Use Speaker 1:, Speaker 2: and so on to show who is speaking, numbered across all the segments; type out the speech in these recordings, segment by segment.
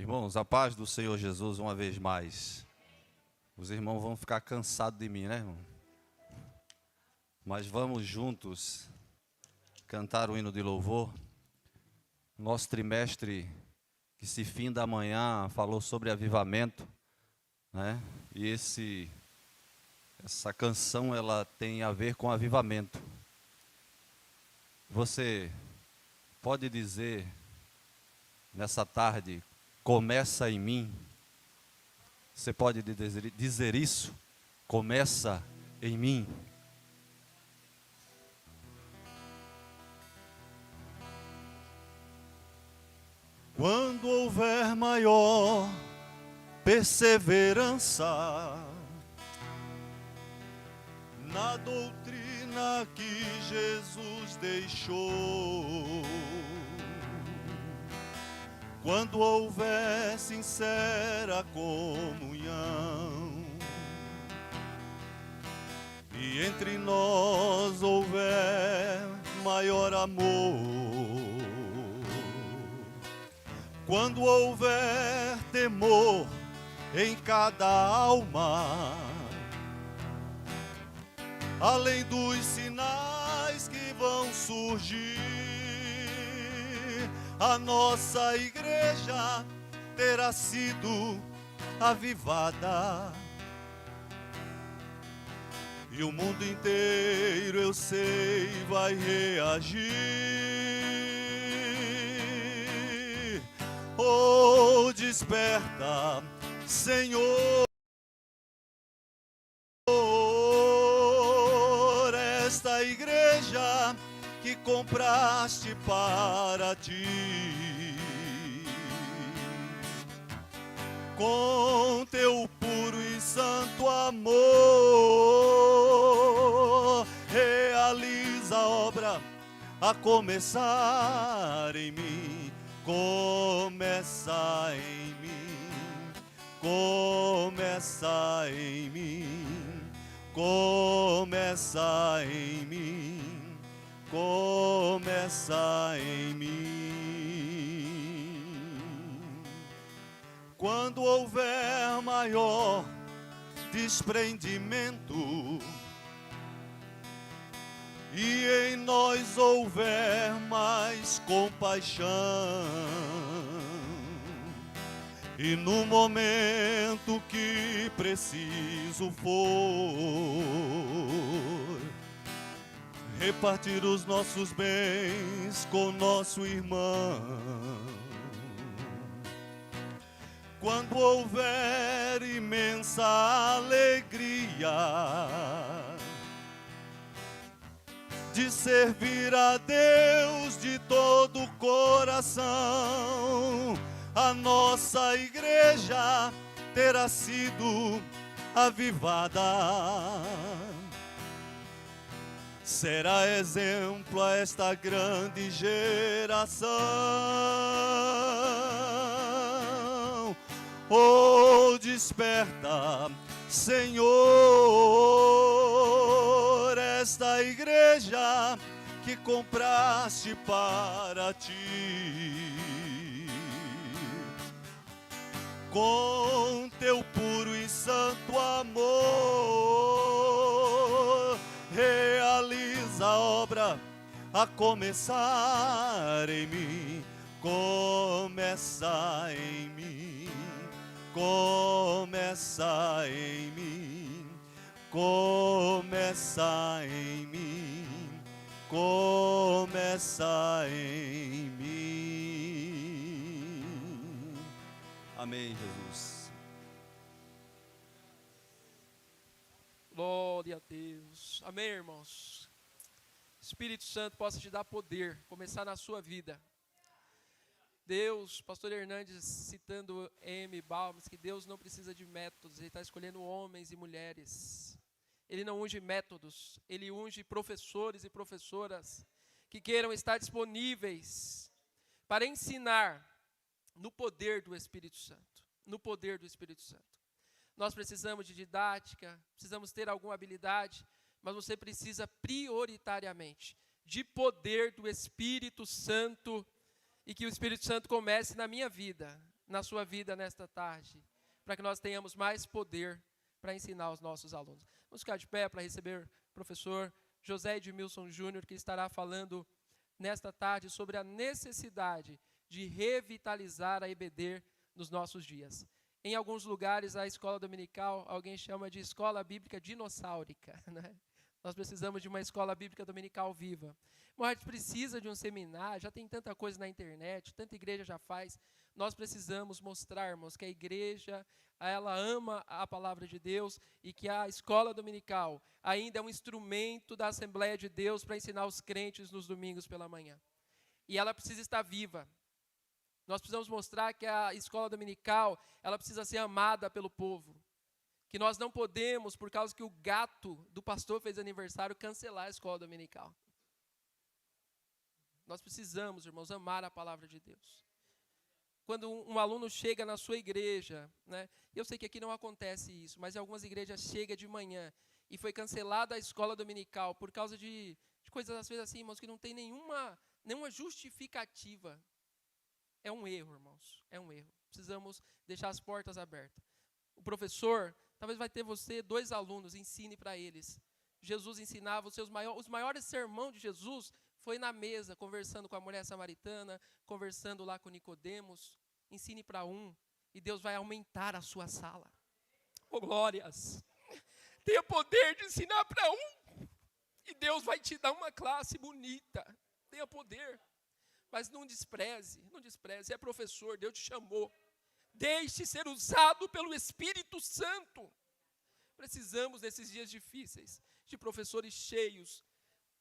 Speaker 1: Irmãos, a paz do Senhor Jesus uma vez mais. Os irmãos vão ficar cansados de mim, né, irmão? Mas vamos juntos cantar o hino de louvor. Nosso trimestre que se finda amanhã falou sobre avivamento, né? E essa canção ela tem a ver com avivamento. Você pode dizer nessa tarde: começa em mim. Você pode dizer isso? Começa em mim. Quando houver maior perseverança na doutrina que Jesus deixou, quando houver sincera comunhão e entre nós houver maior amor, quando houver temor em cada alma, além dos sinais que vão surgir, a nossa igreja terá sido avivada. E o mundo inteiro, eu sei, vai reagir. Oh, desperta, Senhor, esta igreja que compraste para ti, com teu puro e santo amor, realiza a obra a começar em mim. Começa em mim, começa em mim, começa em mim, começa em mim. Quando houver maior desprendimento e em nós houver mais compaixão, e no momento que preciso for repartir os nossos bens com nosso irmão, quando houver imensa alegria de servir a Deus de todo o coração, a nossa igreja terá sido avivada. Será exemplo a esta grande geração. Oh, desperta, Senhor, esta igreja que compraste para ti, com teu puro e santo amor, realiza a obra a começar em mim. Começa em mim, começa em mim, começa em mim, começa em mim. Amém, Jesus.
Speaker 2: Glória a Deus. Amém, irmãos. Espírito Santo possa te dar poder, começar na sua vida. Deus, pastor Hernandes citando M. Balmes, que Deus não precisa de métodos, Ele está escolhendo homens e mulheres. Ele não unge métodos, Ele unge professores e professoras que queiram estar disponíveis para ensinar no poder do Espírito Santo. No poder do Espírito Santo. Nós precisamos de didática, precisamos ter alguma habilidade, mas você precisa prioritariamente de poder do Espírito Santo, e que o Espírito Santo comece na minha vida, na sua vida nesta tarde, para que nós tenhamos mais poder para ensinar os nossos alunos. Vamos ficar de pé para receber o professor José Edmilson Júnior, que estará falando nesta tarde sobre a necessidade de revitalizar a EBD nos nossos dias. Em alguns lugares, a escola dominical, alguém chama de escola bíblica dinossáurica, né? Nós precisamos de uma escola bíblica dominical viva. Mas a gente precisa de um seminário, já tem tanta coisa na internet, tanta igreja já faz. Nós precisamos mostrarmos que a igreja, ela ama a palavra de Deus e que a escola dominical ainda é um instrumento da Assembleia de Deus para ensinar os crentes nos domingos pela manhã. E ela precisa estar viva. Nós precisamos mostrar que a escola dominical, ela precisa ser amada pelo povo. Que nós não podemos, por causa que o gato do pastor fez aniversário, cancelar a escola dominical. Nós precisamos, irmãos, amar a palavra de Deus. Quando um aluno chega na sua igreja, né, eu sei que aqui não acontece isso, mas em algumas igrejas chega de manhã e foi cancelada a escola dominical por causa de coisas, às vezes assim, irmãos, que não tem nenhuma justificativa. É um erro, irmãos, é um erro. Precisamos deixar as portas abertas. O professor, talvez vai ter você 2 alunos, ensine para eles. Jesus ensinava os maiores sermões de Jesus foi na mesa, conversando com a mulher samaritana, conversando lá com Nicodemos. Ensine para um e Deus vai aumentar a sua sala. Oh, glórias! Tenha poder de ensinar para um e Deus vai te dar uma classe bonita. Tenha poder. Mas não despreze, não despreze. É professor, Deus te chamou. Deixe ser usado pelo Espírito Santo. Precisamos, nesses dias difíceis, de professores cheios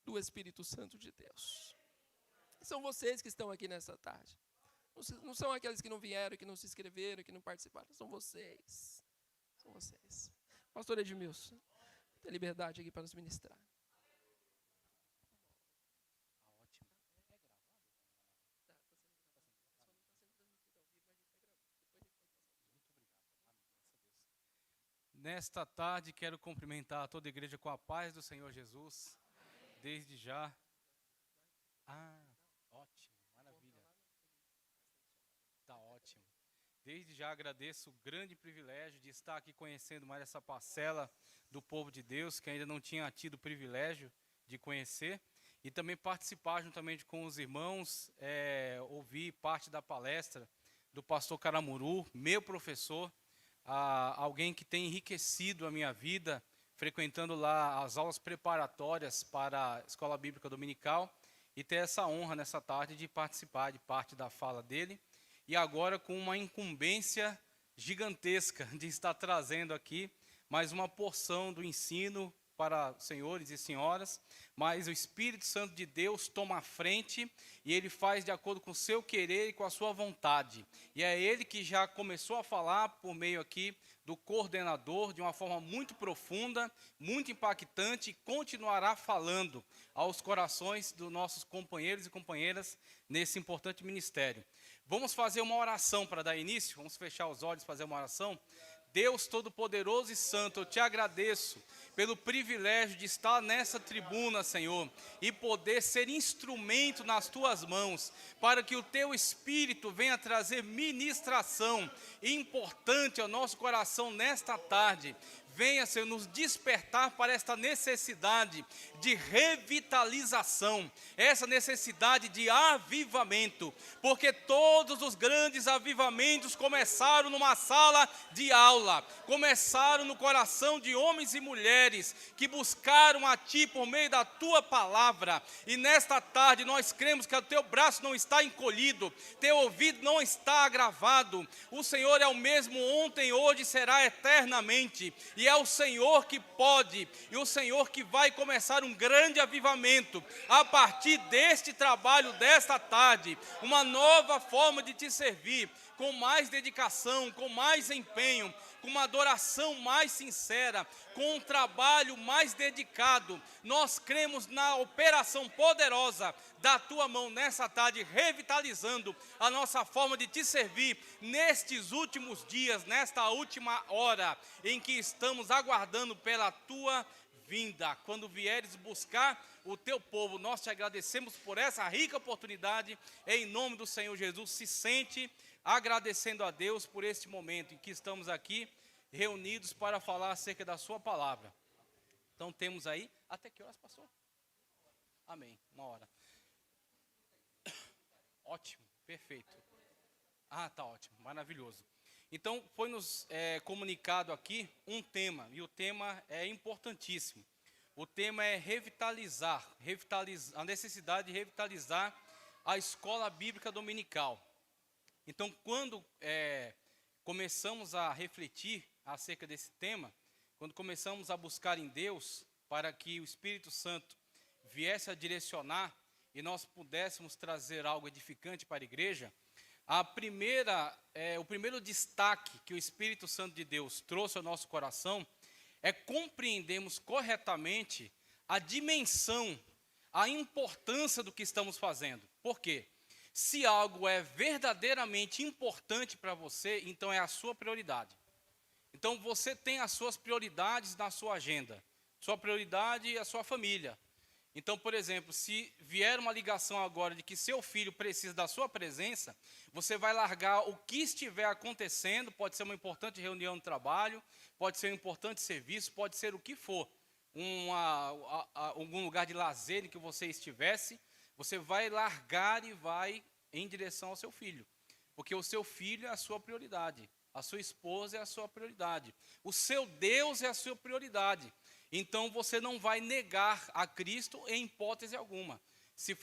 Speaker 2: do Espírito Santo de Deus. São vocês que estão aqui nessa tarde. Não são aqueles que não vieram, que não se inscreveram, que não participaram. São vocês. São vocês. Pastor Edmilson, tem liberdade aqui para nos ministrar.
Speaker 3: Nesta tarde, quero cumprimentar toda a igreja com a paz do Senhor Jesus, desde já. Ótimo, maravilha. Tá ótimo. Desde já agradeço o grande privilégio de estar aqui conhecendo mais essa parcela do povo de Deus, que ainda não tinha tido o privilégio de conhecer, e também participar juntamente com os irmãos, ouvir parte da palestra do pastor Caramuru, meu professor, alguém que tem enriquecido a minha vida, frequentando lá as aulas preparatórias para a Escola Bíblica Dominical, e ter essa honra nessa tarde de participar de parte da fala dele, e agora com uma incumbência gigantesca de estar trazendo aqui mais uma porção do ensino para senhores e senhoras, mas o Espírito Santo de Deus toma a frente e ele faz de acordo com o seu querer e com a sua vontade. E é ele que já começou a falar por meio aqui do coordenador de uma forma muito profunda, muito impactante, e continuará falando aos corações dos nossos companheiros e companheiras nesse importante ministério. Vamos fazer uma oração para dar início, vamos fechar os olhos e fazer uma oração. Deus Todo-Poderoso e Santo, eu te agradeço pelo privilégio de estar nessa tribuna, Senhor, e poder ser instrumento nas tuas mãos, para que o teu Espírito venha trazer ministração importante ao nosso coração nesta tarde. Venha, Senhor, nos despertar para esta necessidade de revitalização, essa necessidade de avivamento, porque todos os grandes avivamentos começaram numa sala de aula, começaram no coração de homens e mulheres que buscaram a Ti por meio da Tua palavra, e nesta tarde nós cremos que o Teu braço não está encolhido, Teu ouvido não está agravado, o Senhor é o mesmo ontem, hoje e será eternamente, e é o Senhor que pode, e o Senhor que vai começar um grande avivamento, a partir deste trabalho desta tarde, uma nova forma de Te servir, com mais dedicação, com mais empenho, com uma adoração mais sincera, com um trabalho mais dedicado. Nós cremos na operação poderosa da Tua mão nessa tarde, revitalizando a nossa forma de Te servir nestes últimos dias, nesta última hora, em que estamos aguardando pela Tua vinda. Quando vieres buscar o teu povo, nós te agradecemos por essa rica oportunidade, em nome do Senhor Jesus. Se sente agradecendo a Deus por este momento em que estamos aqui reunidos para falar acerca da sua palavra. Então temos aí, até que horas passou? Amém, 1 hora. Ótimo, perfeito. Tá ótimo, maravilhoso. Então foi nos comunicado aqui um tema, e o tema é importantíssimo. O tema é revitalizar, a necessidade de revitalizar a escola bíblica dominical. Então, quando começamos a refletir acerca desse tema, quando começamos a buscar em Deus para que o Espírito Santo viesse a direcionar e nós pudéssemos trazer algo edificante para a igreja, o primeiro destaque que o Espírito Santo de Deus trouxe ao nosso coração é compreendermos corretamente a dimensão, a importância do que estamos fazendo. Por quê? Se algo é verdadeiramente importante para você, então é a sua prioridade. Então você tem as suas prioridades na sua agenda. Sua prioridade é a sua família. Então, por exemplo, se vier uma ligação agora de que seu filho precisa da sua presença, você vai largar o que estiver acontecendo, pode ser uma importante reunião no trabalho, pode ser um importante serviço, pode ser o que for, algum lugar de lazer em que você estivesse, você vai largar e vai em direção ao seu filho, porque o seu filho é a sua prioridade, a sua esposa é a sua prioridade, o seu Deus é a sua prioridade. Então você não vai negar a Cristo em hipótese alguma. Se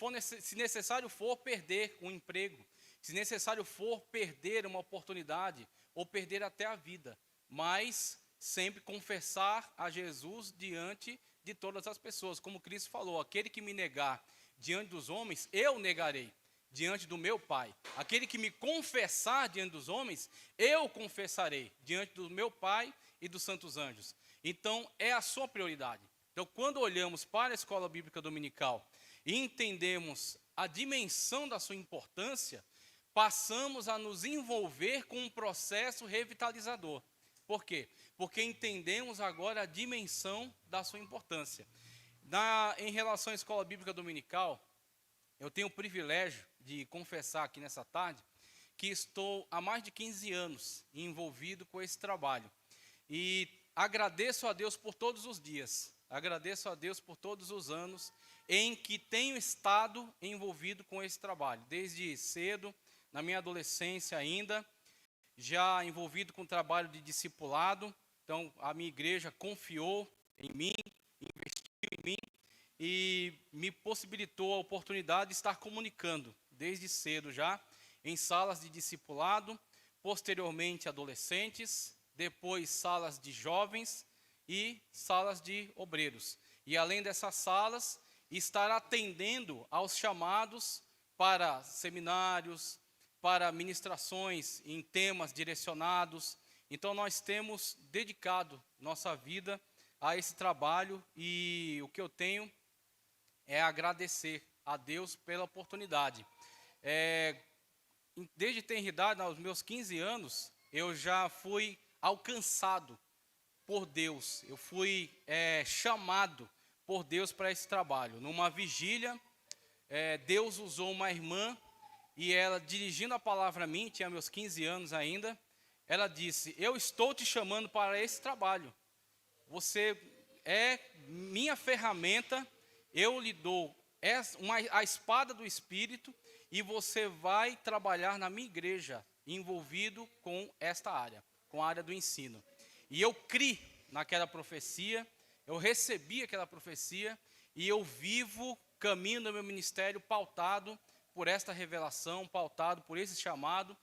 Speaker 3: necessário for perder um emprego, se necessário for perder uma oportunidade, ou perder até a vida, mas sempre confessar a Jesus diante de todas as pessoas. Como Cristo falou, aquele que me negar diante dos homens, eu negarei diante do meu Pai. Aquele que me confessar diante dos homens, eu confessarei diante do meu Pai e dos santos anjos. Então, é a sua prioridade. Então, quando olhamos para a escola bíblica dominical e entendemos a dimensão da sua importância, passamos a nos envolver com um processo revitalizador. Por quê? Porque entendemos agora a dimensão da sua importância. Em relação à escola bíblica dominical, eu tenho o privilégio de confessar aqui nessa tarde que estou há mais de 15 anos envolvido com esse trabalho. E agradeço a Deus por todos os dias, agradeço a Deus por todos os anos em que tenho estado envolvido com esse trabalho. Desde cedo, na minha adolescência ainda, já envolvido com o trabalho de discipulado. Então, a minha igreja confiou em mim, investiu em mim e me possibilitou a oportunidade de estar comunicando, desde cedo já, em salas de discipulado, posteriormente adolescentes, depois salas de jovens e salas de obreiros. E além dessas salas, estar atendendo aos chamados para seminários, para ministrações em temas direcionados. Então nós temos dedicado nossa vida a esse trabalho e o que eu tenho é agradecer a Deus pela oportunidade. Desde tenridade, aos meus 15 anos, eu já fui alcançado por Deus, eu fui chamado por Deus para esse trabalho. Numa vigília, Deus usou uma irmã e ela, dirigindo a palavra a mim, tinha meus 15 anos ainda, ela disse: eu estou te chamando para esse trabalho, você é minha ferramenta, eu lhe dou a espada do Espírito e você vai trabalhar na minha igreja, envolvido com esta área, com a área do ensino. E eu criei naquela profecia, eu recebi aquela profecia e eu vivo caminho no meu ministério pautado por esta revelação, pautado por esse chamado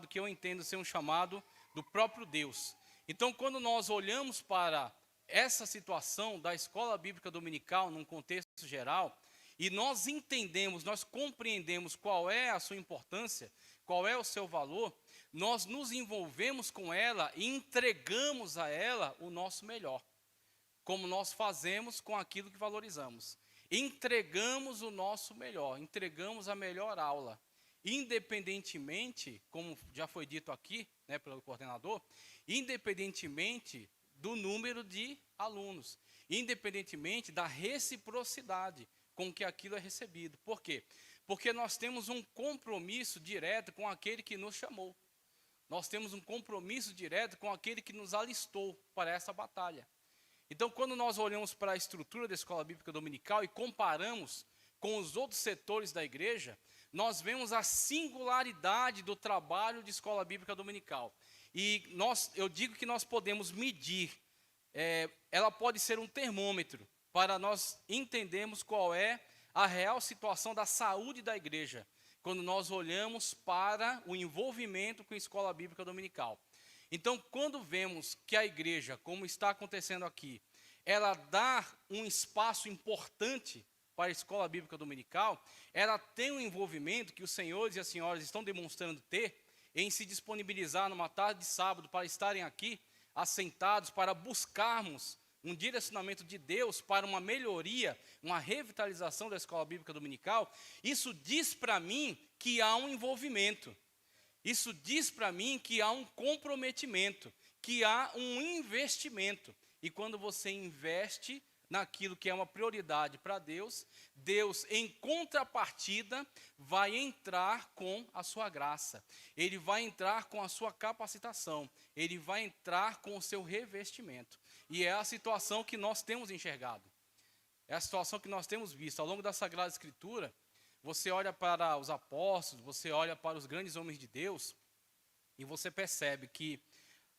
Speaker 3: que eu entendo ser um chamado do próprio Deus. Então, quando nós olhamos para essa situação da escola bíblica dominical num contexto geral, e nós entendemos, nós compreendemos qual é a sua importância, qual é o seu valor, nós nos envolvemos com ela e entregamos a ela o nosso melhor, como nós fazemos com aquilo que valorizamos. Entregamos o nosso melhor, entregamos a melhor aula, independentemente, como já foi dito aqui, pelo coordenador, independentemente do número de alunos, independentemente da reciprocidade com que aquilo é recebido. Por quê? Porque nós temos um compromisso direto com aquele que nos chamou. Nós temos um compromisso direto com aquele que nos alistou para essa batalha. Então, quando nós olhamos para a estrutura da Escola Bíblica Dominical e comparamos com os outros setores da igreja, nós vemos a singularidade do trabalho de Escola Bíblica Dominical. E eu digo que nós podemos medir, ela pode ser um termômetro para nós entendermos qual é a real situação da saúde da igreja, quando nós olhamos para o envolvimento com a Escola Bíblica Dominical. Então, quando vemos que a igreja, como está acontecendo aqui, ela dá um espaço importante para a Escola Bíblica Dominical, ela tem um envolvimento que os senhores e as senhoras estão demonstrando ter em se disponibilizar numa tarde de sábado para estarem aqui, assentados, para buscarmos um direcionamento de Deus para uma melhoria, uma revitalização da Escola Bíblica Dominical. Isso diz para mim que há um envolvimento. Isso diz para mim que há um comprometimento, que há um investimento. E quando você investe naquilo que é uma prioridade para Deus, Deus, em contrapartida, vai entrar com a sua graça. Ele vai entrar com a sua capacitação. Ele vai entrar com o seu revestimento. E é a situação que nós temos enxergado. É a situação que nós temos visto. Ao longo da Sagrada Escritura, você olha para os apóstolos, você olha para os grandes homens de Deus, e você percebe que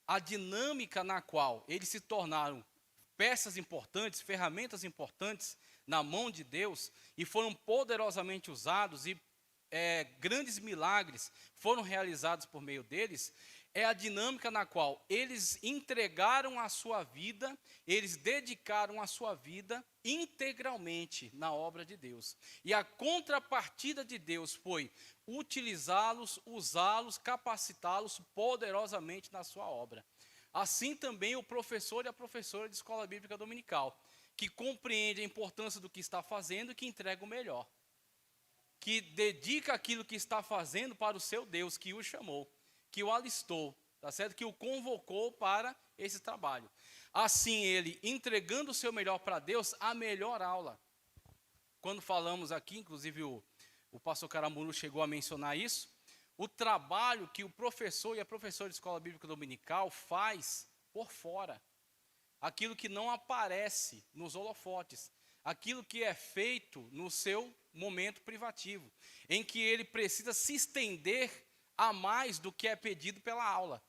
Speaker 3: a dinâmica na qual eles se tornaram peças importantes, ferramentas importantes na mão de Deus, e foram poderosamente usados, e grandes milagres foram realizados por meio deles, é a dinâmica na qual eles entregaram a sua vida, eles dedicaram a sua vida integralmente na obra de Deus. E a contrapartida de Deus foi utilizá-los, usá-los, capacitá-los poderosamente na sua obra. Assim também o professor e a professora de Escola Bíblica Dominical, que compreende a importância do que está fazendo e que entrega o melhor. Que dedica aquilo que está fazendo para o seu Deus, que o chamou, que o alistou, tá certo? Que o convocou para esse trabalho. Assim, ele entregando o seu melhor para Deus, a melhor aula. Quando falamos aqui, inclusive o pastor Caramuru chegou a mencionar isso, o trabalho que o professor e a professora de Escola Bíblica Dominical faz por fora. Aquilo que não aparece nos holofotes. Aquilo que é feito no seu momento privativo. Em que ele precisa se estender a mais do que é pedido pela aula.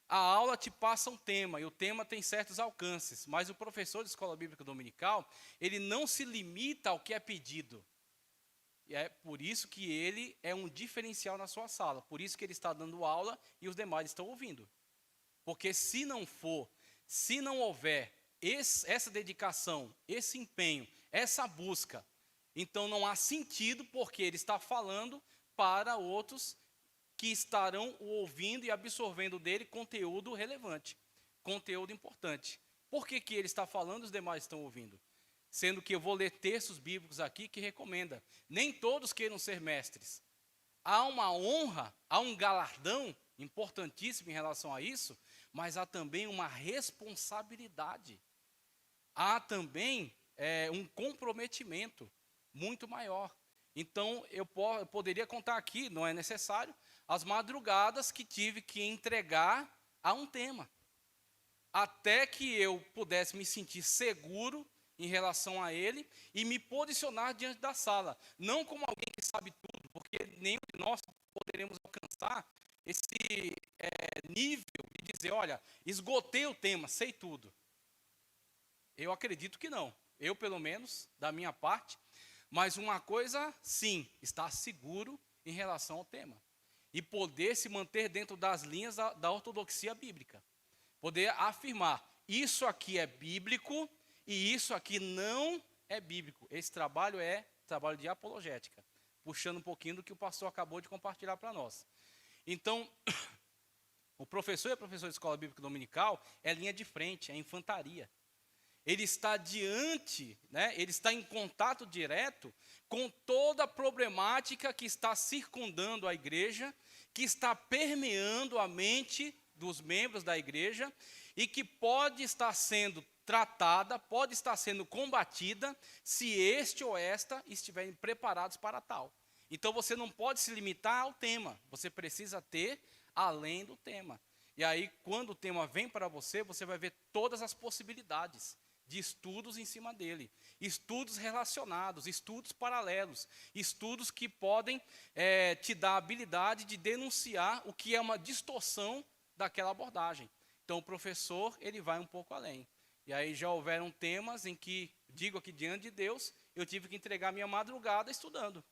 Speaker 3: A aula te passa um tema, e o tema tem certos alcances, mas o professor de Escola Bíblica Dominical, ele não se limita ao que é pedido. E é por isso que ele é um diferencial na sua sala, por isso que ele está dando aula e os demais estão ouvindo. Porque se não houver essa dedicação, esse empenho, essa busca, então não há sentido, porque ele está falando para outros que estarão o ouvindo e absorvendo dele conteúdo relevante, conteúdo importante. Por que ele está falando e os demais estão ouvindo? Sendo que eu vou ler textos bíblicos aqui que recomenda. Nem todos queiram ser mestres. Há uma honra, há um galardão importantíssimo em relação a isso, mas há também uma responsabilidade. Há também um comprometimento muito maior. Então, eu poderia contar aqui, não é necessário, as madrugadas que tive que entregar a um tema, até que eu pudesse me sentir seguro em relação a ele e me posicionar diante da sala, não como alguém que sabe tudo, porque nenhum de nós poderemos alcançar esse nível de dizer, olha, esgotei o tema, sei tudo. Eu acredito que não, eu pelo menos, da minha parte, mas uma coisa, sim, estar seguro em relação ao tema. E poder se manter dentro das linhas da ortodoxia bíblica. Poder afirmar, isso aqui é bíblico e isso aqui não é bíblico. Esse trabalho é trabalho de apologética. Puxando um pouquinho do que o pastor acabou de compartilhar para nós. Então, o professor e a professora de Escola Bíblica Dominical é linha de frente, é infantaria. Ele está diante, ele está em contato direto com toda a problemática que está circundando a igreja, que está permeando a mente dos membros da igreja e que pode estar sendo tratada, pode estar sendo combatida, se este ou esta estiverem preparados para tal. Então você não pode se limitar ao tema, você precisa ter além do tema. E aí, quando o tema vem para você, você vai ver todas as possibilidades de estudos em cima dele. Estudos relacionados, estudos paralelos, estudos que podem te dar a habilidade de denunciar o que é uma distorção daquela abordagem. Então, o professor, ele vai um pouco além. E aí já houveram temas em que, digo aqui diante de Deus, eu tive que entregar minha madrugada estudando.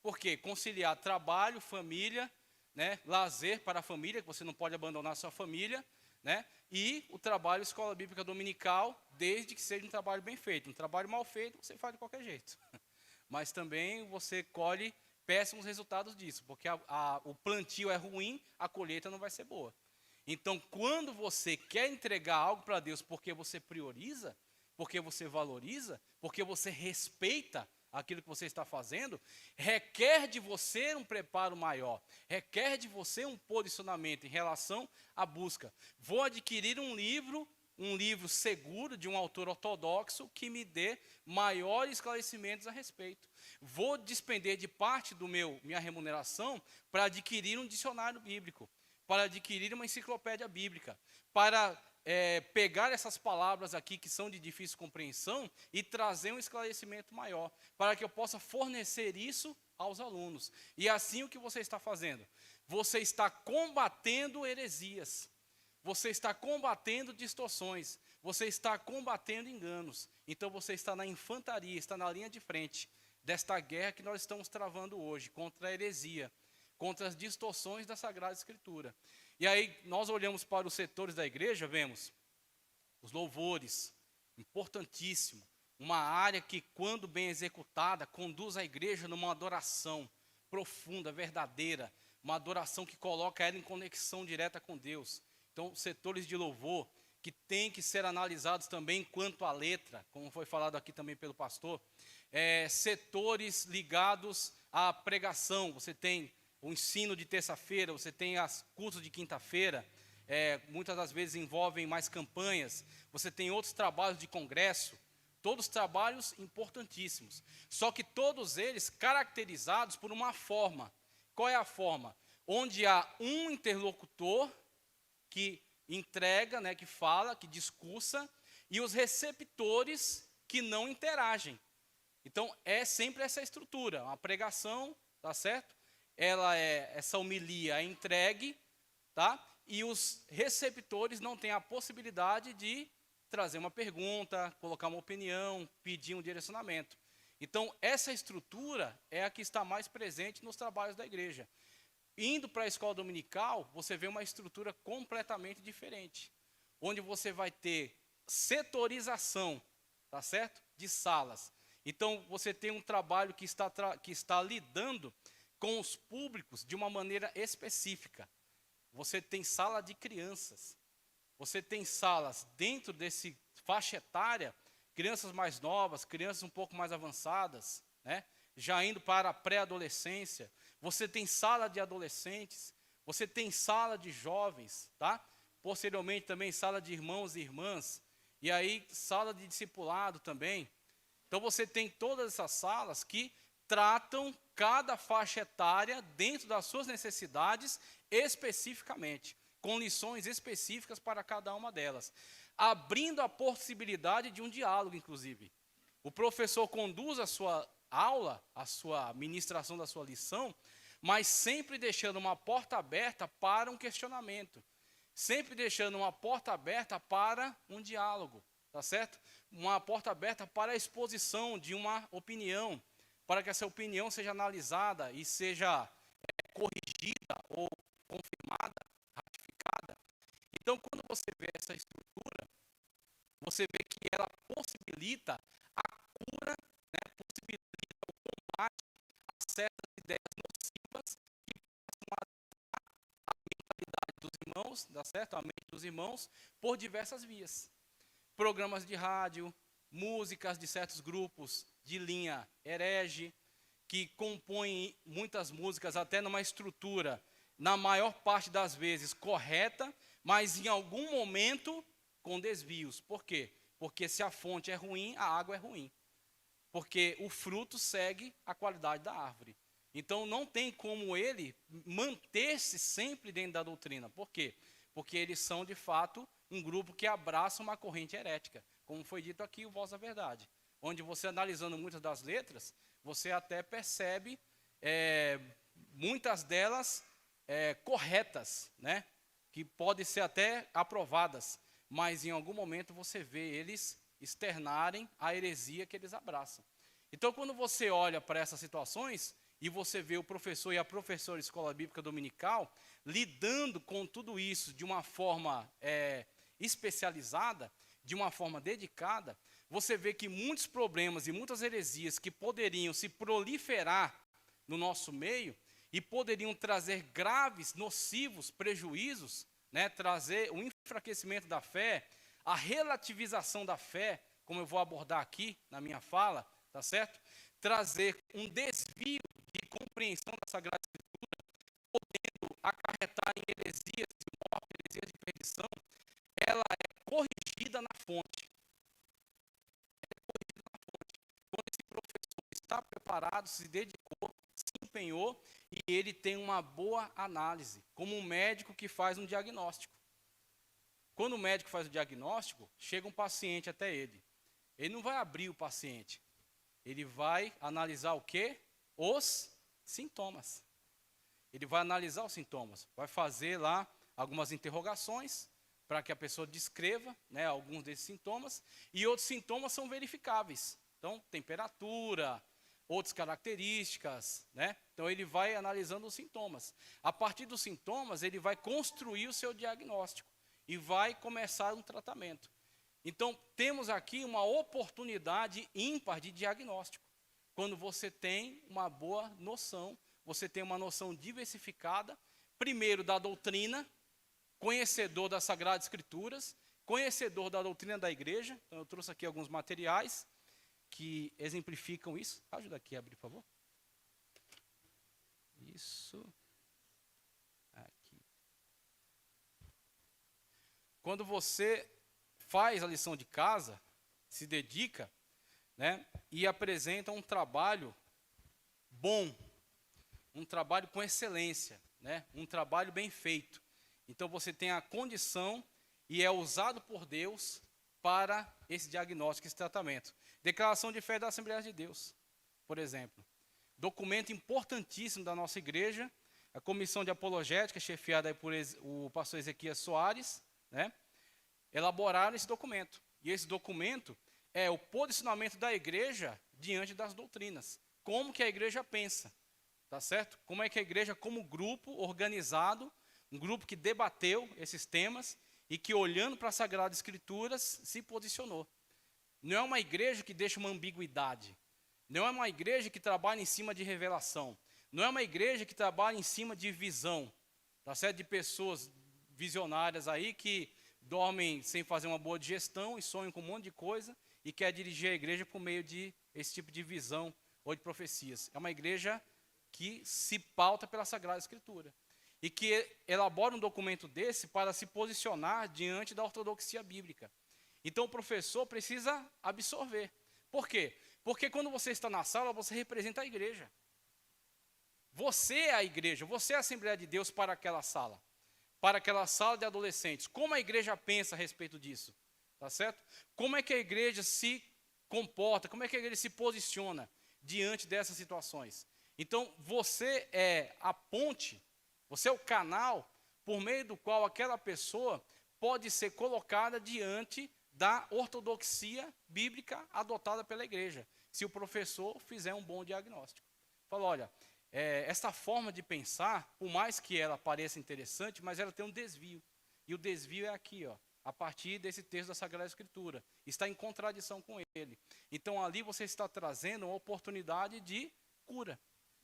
Speaker 3: Por quê? Conciliar trabalho, família, né, lazer para a família, que você não pode abandonar a sua família, né, e o trabalho escola bíblica dominical, desde que seja um trabalho bem feito. Um trabalho mal feito, você faz de qualquer jeito. Mas também você colhe péssimos resultados disso, porque o plantio é ruim, a colheita não vai ser boa. Então, quando você quer entregar algo para Deus porque você prioriza, porque você valoriza, porque você respeita aquilo que você está fazendo, requer de você um preparo maior, requer de você um posicionamento em relação à busca. Vou adquirir um livro seguro de um autor ortodoxo que me dê maiores esclarecimentos a respeito. Vou despender de parte do minha remuneração para adquirir um dicionário bíblico, para adquirir uma enciclopédia bíblica, para pegar essas palavras aqui que são de difícil compreensão e trazer um esclarecimento maior, para que eu possa fornecer isso aos alunos. E assim o que você está fazendo? Você está combatendo heresias, você está combatendo distorções, você está combatendo enganos. Então você está na infantaria, está na linha de frente desta guerra que nós estamos travando hoje, contra a heresia, contra as distorções da Sagrada Escritura. E aí nós olhamos para os setores da igreja, vemos os louvores, importantíssimo, uma área que, quando bem executada, conduz a igreja numa adoração profunda, verdadeira, uma adoração que coloca ela em conexão direta com Deus. Então, setores de louvor que têm que ser analisados também quanto à letra, como foi falado aqui também pelo pastor, setores ligados à pregação, você tem o ensino de terça-feira, você tem os cursos de quinta-feira, muitas das vezes envolvem mais campanhas, você tem outros trabalhos de congresso, todos trabalhos importantíssimos, só que todos eles caracterizados por uma forma. Qual é a forma? Onde há um interlocutor que entrega, né, que fala, que discursa, e os receptores que não interagem. Então, é sempre essa estrutura, uma pregação, tá certo? Essa homilia é entregue, tá? E os receptores não têm a possibilidade de trazer uma pergunta, colocar uma opinião, pedir um direcionamento. Então, essa estrutura é a que está mais presente nos trabalhos da igreja. Indo para a escola dominical, você vê uma estrutura completamente diferente, onde você vai ter setorização, tá certo? De salas. Então, você tem um trabalho que está lidando com os públicos de uma maneira específica. Você tem sala de crianças, você tem salas dentro desse faixa etária, crianças mais novas, crianças um pouco mais avançadas, né? Já indo para a pré-adolescência, você tem sala de adolescentes, você tem sala de jovens, tá? Posteriormente também sala de irmãos e irmãs, e aí sala de discipulado também. Então você tem todas essas salas que tratam cada faixa etária dentro das suas necessidades especificamente, com lições específicas para cada uma delas, abrindo a possibilidade de um diálogo, inclusive. O professor conduz a sua aula, a sua ministração da sua lição, mas sempre deixando uma porta aberta para um questionamento, sempre deixando uma porta aberta para um diálogo, tá certo? Uma porta aberta para a exposição de uma opinião, para que essa opinião seja analisada e seja corrigida ou confirmada, ratificada. Então, quando você vê essa estrutura, você vê que ela possibilita a cura, né, possibilita o combate a certas ideias nocivas que passam a mentalidade dos irmãos, dá certo? A mente dos irmãos, por diversas vias. Programas de rádio, músicas de certos grupos de linha herege, que compõem muitas músicas até numa estrutura, na maior parte das vezes, correta, mas em algum momento com desvios. Por quê? Porque se a fonte é ruim, a água é ruim. Porque o fruto segue a qualidade da árvore. Então não tem como ele manter-se sempre dentro da doutrina. Por quê? Porque eles são de fato um grupo que abraça uma corrente herética, como foi dito aqui o Voz da Verdade, onde você analisando muitas das letras, você até percebe muitas delas corretas, né? Que podem ser até aprovadas, mas em algum momento você vê eles externarem a heresia que eles abraçam. Então, quando você olha para essas situações e você vê o professor e a professora de escola bíblica dominical lidando com tudo isso de uma forma especializada, de uma forma dedicada, você vê que muitos problemas e muitas heresias que poderiam se proliferar no nosso meio e poderiam trazer graves, nocivos prejuízos, né, trazer o enfraquecimento da fé, a relativização da fé, como eu vou abordar aqui na minha fala, tá certo? Trazer um desvio de compreensão da Sagrada Escritura, podendo acarretar em heresias de morte, heresias de perdição, ela é corrigida na fonte. Quando esse professor está preparado, se dedicou, se empenhou e ele tem uma boa análise, como um médico que faz um diagnóstico. Quando o médico faz o diagnóstico, chega um paciente até ele. Ele não vai abrir o paciente. Ele vai analisar o quê? Os sintomas. Ele vai analisar os sintomas. Vai fazer lá algumas interrogações para que a pessoa descreva, né, alguns desses sintomas. E outros sintomas são verificáveis. Então, temperatura, outras características, né? Então, ele vai analisando os sintomas. A partir dos sintomas, ele vai construir o seu diagnóstico e vai começar um tratamento. Então, temos aqui uma oportunidade ímpar de diagnóstico. Quando você tem uma boa noção, você tem uma noção diversificada, primeiro da doutrina, conhecedor das Sagradas Escrituras, conhecedor da doutrina da igreja. Então, eu trouxe aqui alguns materiais que exemplificam isso. Ajuda aqui a abrir, por favor. Isso. Aqui. Quando você faz a lição de casa, se dedica, né, e apresenta um trabalho bom, um trabalho com excelência, né, um trabalho bem feito. Então você tem a condição e é usado por Deus para esse diagnóstico, esse tratamento. Declaração de fé da Assembleia de Deus, por exemplo. Documento importantíssimo da nossa igreja, a Comissão de Apologética, chefiada por o pastor Ezequias Soares, né, elaboraram esse documento. E esse documento é o posicionamento da igreja diante das doutrinas. Como que a igreja pensa, tá certo? Como é que a igreja, como grupo organizado, um grupo que debateu esses temas e que, olhando para as Sagradas Escrituras, se posicionou. Não é uma igreja que deixa uma ambiguidade. Não é uma igreja que trabalha em cima de revelação. Não é uma igreja que trabalha em cima de visão, tá certo? De pessoas visionárias aí que dormem sem fazer uma boa digestão e sonham com um monte de coisa e quer dirigir a igreja por meio de esse tipo de visão ou de profecias. É uma igreja que se pauta pela Sagrada Escritura e que elabora um documento desse para se posicionar diante da ortodoxia bíblica. Então o professor precisa absorver. Por quê? Porque quando você está na sala, você representa a igreja. Você é a igreja, você é a Assembleia de Deus para aquela sala de adolescentes. Como a igreja pensa a respeito disso? Tá certo? Como é que a igreja se comporta? Como é que a igreja se posiciona diante dessas situações? Então, você é a ponte, você é o canal por meio do qual aquela pessoa pode ser colocada diante da ortodoxia bíblica adotada pela igreja, se o professor fizer um bom diagnóstico. Fala, olha, essa forma de pensar, por mais que ela pareça interessante, mas ela tem um desvio. E o desvio é aqui, ó, a partir desse texto da Sagrada Escritura. Está em contradição com ele. Então, ali você está trazendo uma oportunidade de cura.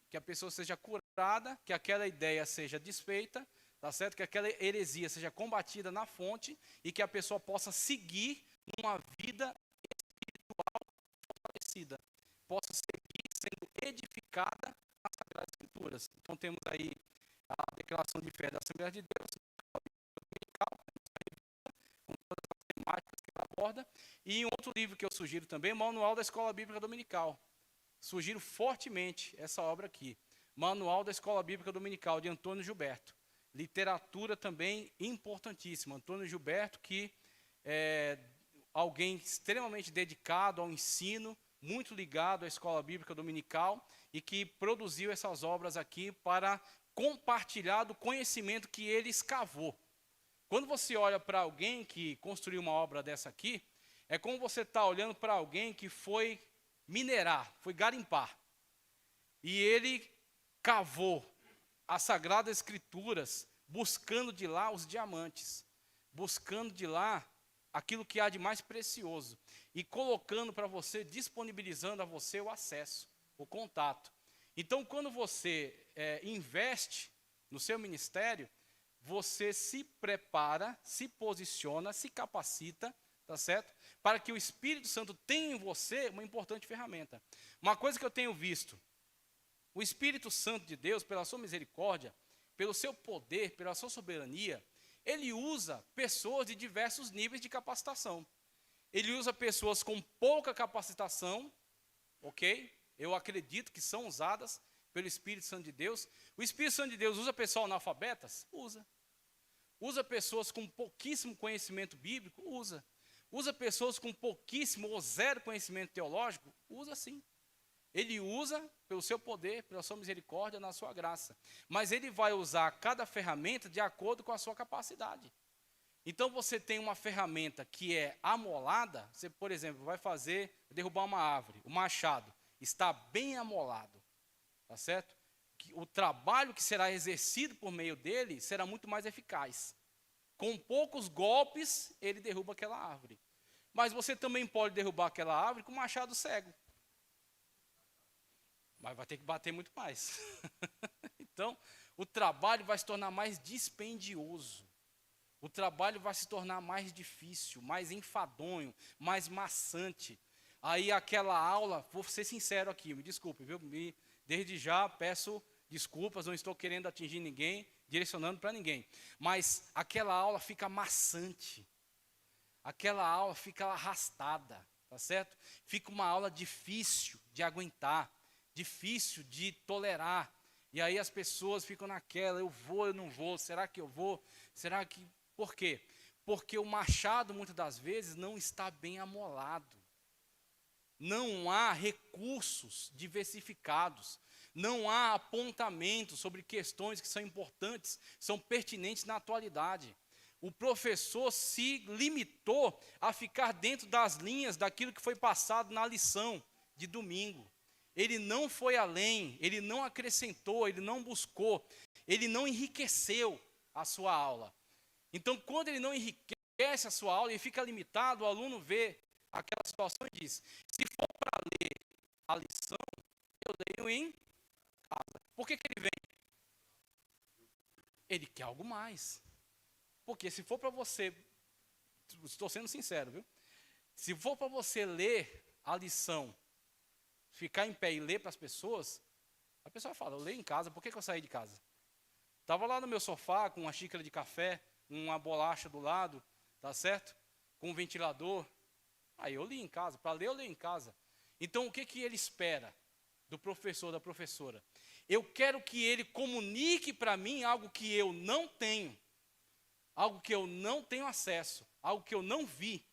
Speaker 3: Que a pessoa seja curada, que aquela ideia seja desfeita, tá certo? Que aquela heresia seja combatida na fonte e que a pessoa possa seguir numa vida espiritual fortalecida. Possa seguir sendo edificada nas Sagradas Escrituras. Então temos aí a declaração de fé da Assembleia de Deus, com todas as temáticas que ela aborda, E um outro livro que eu sugiro também, Manual da Escola Bíblica Dominical. Sugiro fortemente essa obra aqui. Manual da Escola Bíblica Dominical, de Antônio Gilberto. Literatura também importantíssima. Antônio Gilberto, que é alguém extremamente dedicado ao ensino, muito ligado à Escola Bíblica Dominical, e que produziu essas obras aqui para compartilhar do conhecimento que ele escavou. Quando você olha para alguém que construiu uma obra dessa aqui, é como você está olhando para alguém que foi minerar, foi garimpar. E ele cavou as Sagradas Escrituras, buscando de lá os diamantes, buscando de lá aquilo que há de mais precioso, e colocando para você, disponibilizando a você o acesso, o contato. Então, quando você investe no seu ministério, você se prepara, se posiciona, se capacita, tá certo? Para que o Espírito Santo tenha em você uma importante ferramenta. Uma coisa que eu tenho visto, o Espírito Santo de Deus, pela sua misericórdia, pelo seu poder, pela sua soberania, ele usa pessoas de diversos níveis de capacitação. Ele usa pessoas com pouca capacitação, ok? Eu acredito que são usadas pelo Espírito Santo de Deus. O Espírito Santo de Deus usa pessoas analfabetas? Usa. Usa pessoas com pouquíssimo conhecimento bíblico? Usa. Usa pessoas com pouquíssimo ou zero conhecimento teológico? Usa sim. Ele usa pelo seu poder, pela sua misericórdia, na sua graça. Mas ele vai usar cada ferramenta de acordo com a sua capacidade. Então você tem uma ferramenta que é amolada, você, por exemplo, vai derrubar uma árvore, o machado está bem amolado, tá certo? O trabalho que será exercido por meio dele será muito mais eficaz. Com poucos golpes, ele derruba aquela árvore. Mas você também pode derrubar aquela árvore com um machado cego. Mas vai ter que bater muito mais. Então, o trabalho vai se tornar mais dispendioso. O trabalho vai se tornar mais difícil, mais enfadonho, mais maçante. Aí aquela aula, vou ser sincero aqui, me desculpe, viu? Desde já peço desculpas, não estou querendo atingir ninguém, direcionando para ninguém. Mas aquela aula fica maçante. Aquela aula fica arrastada, tá certo? Fica uma aula difícil de aguentar, difícil de tolerar. E aí as pessoas ficam naquela, eu vou, eu não vou, será que eu vou? Será que... Por quê? Porque o machado, muitas das vezes, não está bem amolado. Não há recursos diversificados. Não há apontamentos sobre questões que são importantes, são pertinentes na atualidade. O professor se limitou a ficar dentro das linhas daquilo que foi passado na lição de domingo. Ele não foi além, ele não acrescentou, ele não buscou, ele não enriqueceu a sua aula. Então, quando ele não enriquece a sua aula e fica limitado, o aluno vê aquela situação e diz, se for para ler a lição, eu leio em casa. Por que ele vem? Ele quer algo mais. Porque se for para você, estou sendo sincero, viu? Se for para você ler a lição, ficar em pé e ler para as pessoas, a pessoa fala, eu leio em casa, por que eu saí de casa? Estava lá no meu sofá com uma xícara de café, uma bolacha do lado, tá certo? Com um ventilador. Aí eu li em casa, para ler eu leio em casa. Então o que ele espera do professor, da professora? Eu quero que ele comunique para mim algo que eu não tenho, algo que eu não tenho acesso, algo que eu não vi,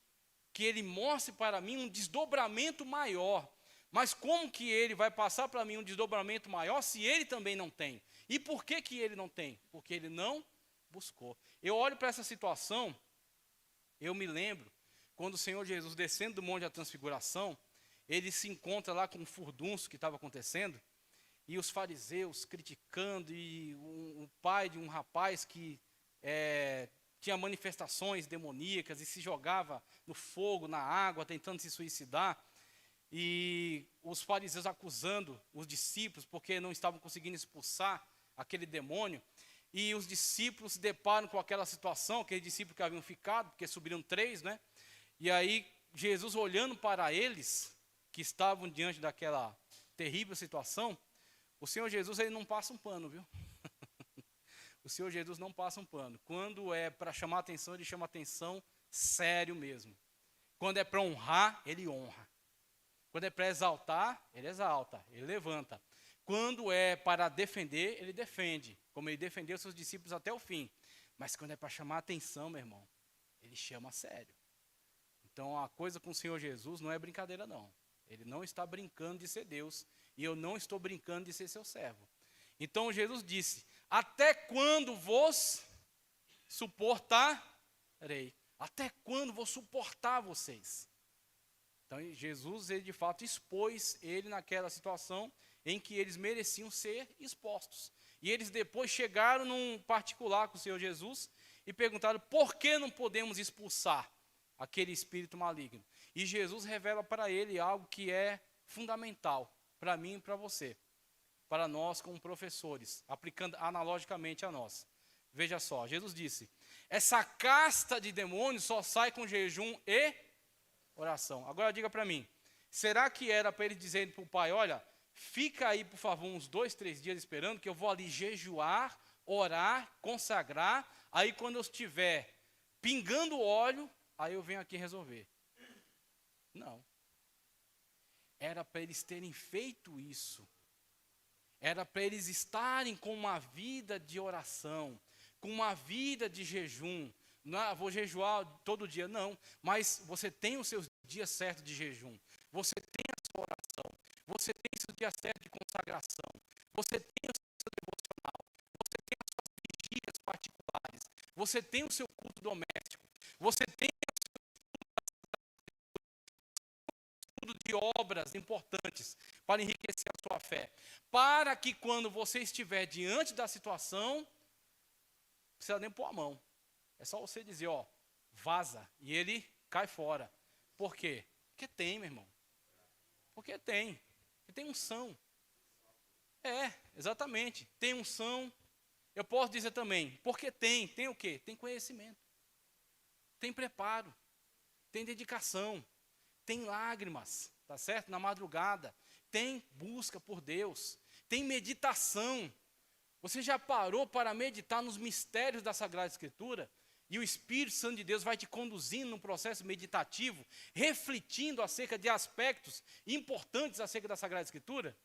Speaker 3: que ele mostre para mim um desdobramento maior. Mas como que ele vai passar para mim um desdobramento maior se ele também não tem? E por que ele não tem? Porque ele não buscou. Eu olho para essa situação, eu me lembro, quando o Senhor Jesus descendo do Monte da Transfiguração, ele se encontra lá com um furdunço que estava acontecendo, e os fariseus criticando, e o pai de um rapaz que tinha manifestações demoníacas e se jogava no fogo, na água, tentando se suicidar, e os fariseus acusando os discípulos porque não estavam conseguindo expulsar aquele demônio, e os discípulos se deparam com aquela situação, aqueles discípulos que haviam ficado, porque subiram 3, né? E aí Jesus olhando para eles, que estavam diante daquela terrível situação, o Senhor Jesus ele não passa um pano, viu? O Senhor Jesus não passa um pano. Quando é para chamar atenção, ele chama atenção sério mesmo. Quando é para honrar, ele honra. Quando é para exaltar, ele exalta, ele levanta. Quando é para defender, ele defende, como ele defendeu seus discípulos até o fim. Mas quando é para chamar a atenção, meu irmão, ele chama a sério. Então a coisa com o Senhor Jesus não é brincadeira não. Ele não está brincando de ser Deus e eu não estou brincando de ser seu servo. Então Jesus disse, até quando vos suportarei? Até quando vou suportar vocês? Então Jesus, ele de fato expôs ele naquela situação em que eles mereciam ser expostos. E eles depois chegaram num particular com o Senhor Jesus e perguntaram por que não podemos expulsar aquele espírito maligno. E Jesus revela para ele algo que é fundamental para mim e para você, para nós como professores, aplicando analogicamente a nós. Veja só, Jesus disse, essa casta de demônios só sai com jejum e oração. Agora diga para mim, será que era para ele dizer para o pai, olha, fica aí por favor uns 2, 3 dias esperando que eu vou ali jejuar, orar, consagrar, aí quando eu estiver pingando óleo, aí eu venho aqui resolver. Não. Era para eles terem feito isso. Era para eles estarem com uma vida de oração, com uma vida de jejum. Não, vou jejuar todo dia, não. Mas você tem os seus dias certos de jejum. Você tem a sua oração. Você tem o seu dia certo de consagração. Você tem o seu devocional. Você tem as suas vigílias particulares. Você tem o seu culto doméstico. Você tem estudo de obras importantes para enriquecer a sua fé. Para que quando você estiver diante da situação, não precisa nem pôr a mão. É só você dizer, ó, vaza, e ele cai fora. Por quê? Porque tem, meu irmão. Porque tem. Porque tem unção. É, exatamente. Tem unção. Eu posso dizer também, porque tem. Tem o quê? Tem conhecimento. Tem preparo. Tem dedicação. Tem lágrimas, tá certo? Na madrugada. Tem busca por Deus. Tem meditação. Você já parou para meditar nos mistérios da Sagrada Escritura? E o Espírito Santo de Deus vai te conduzindo num processo meditativo, refletindo acerca de aspectos importantes acerca da Sagrada Escritura?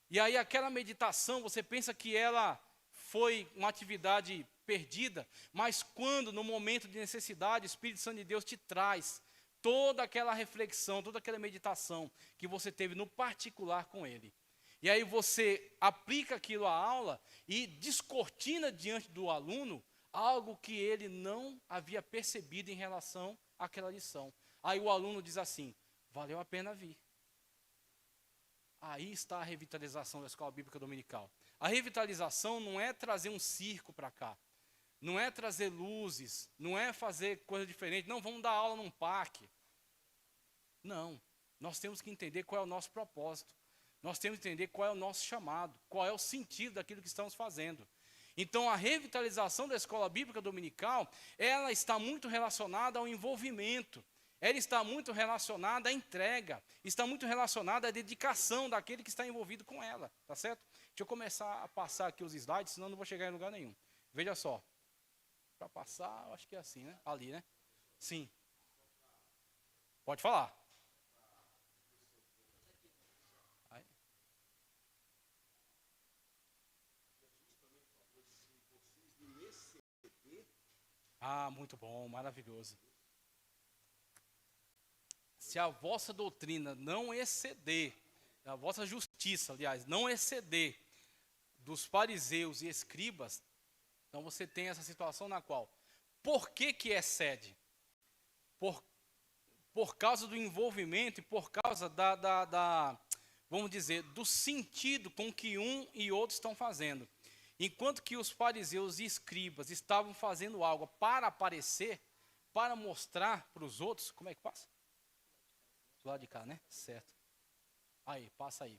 Speaker 3: E aí aquela meditação, você pensa que ela foi uma atividade perdida, mas quando no momento de necessidade o Espírito Santo de Deus te traz toda aquela reflexão, toda aquela meditação que você teve no particular com Ele. E aí você aplica aquilo à aula e descortina diante do aluno algo que ele não havia percebido em relação àquela lição. Aí o aluno diz assim, valeu a pena vir. Aí está a revitalização da Escola Bíblica Dominical. A revitalização não é trazer um circo para cá. Não é trazer luzes, não é fazer coisa diferente. Não, vamos dar aula num parque. Não, nós temos que entender qual é o nosso propósito. Nós temos que entender qual é o nosso chamado, qual é o sentido daquilo que estamos fazendo. Então, a revitalização da Escola Bíblica Dominical, ela está muito relacionada ao envolvimento. Ela está muito relacionada à entrega. Está muito relacionada à dedicação daquele que está envolvido com ela. Tá certo? Deixa eu começar a passar aqui os slides, senão eu não vou chegar em lugar nenhum. Veja só. Para passar, eu acho que é assim, né? Ali, né? Sim. Pode falar. Ah, muito bom, maravilhoso. Se a vossa doutrina não exceder, a vossa justiça, aliás, não exceder dos fariseus e escribas, então você tem essa situação na qual, por que excede? Por causa do envolvimento e por causa vamos dizer, do sentido com que um e outro estão fazendo. Enquanto que os fariseus e escribas estavam fazendo algo para aparecer, para mostrar para os outros, como é que passa? Do lado de cá, né? Certo. Aí, passa aí.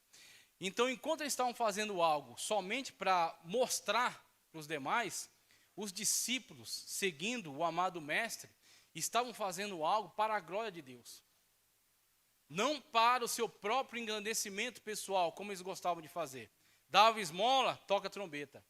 Speaker 3: Então, enquanto eles estavam fazendo algo somente para mostrar para os demais, os discípulos, seguindo o amado mestre, estavam fazendo algo para a glória de Deus. Não para o seu próprio engrandecimento pessoal, como eles gostavam de fazer. Dava esmola, toca trombeta.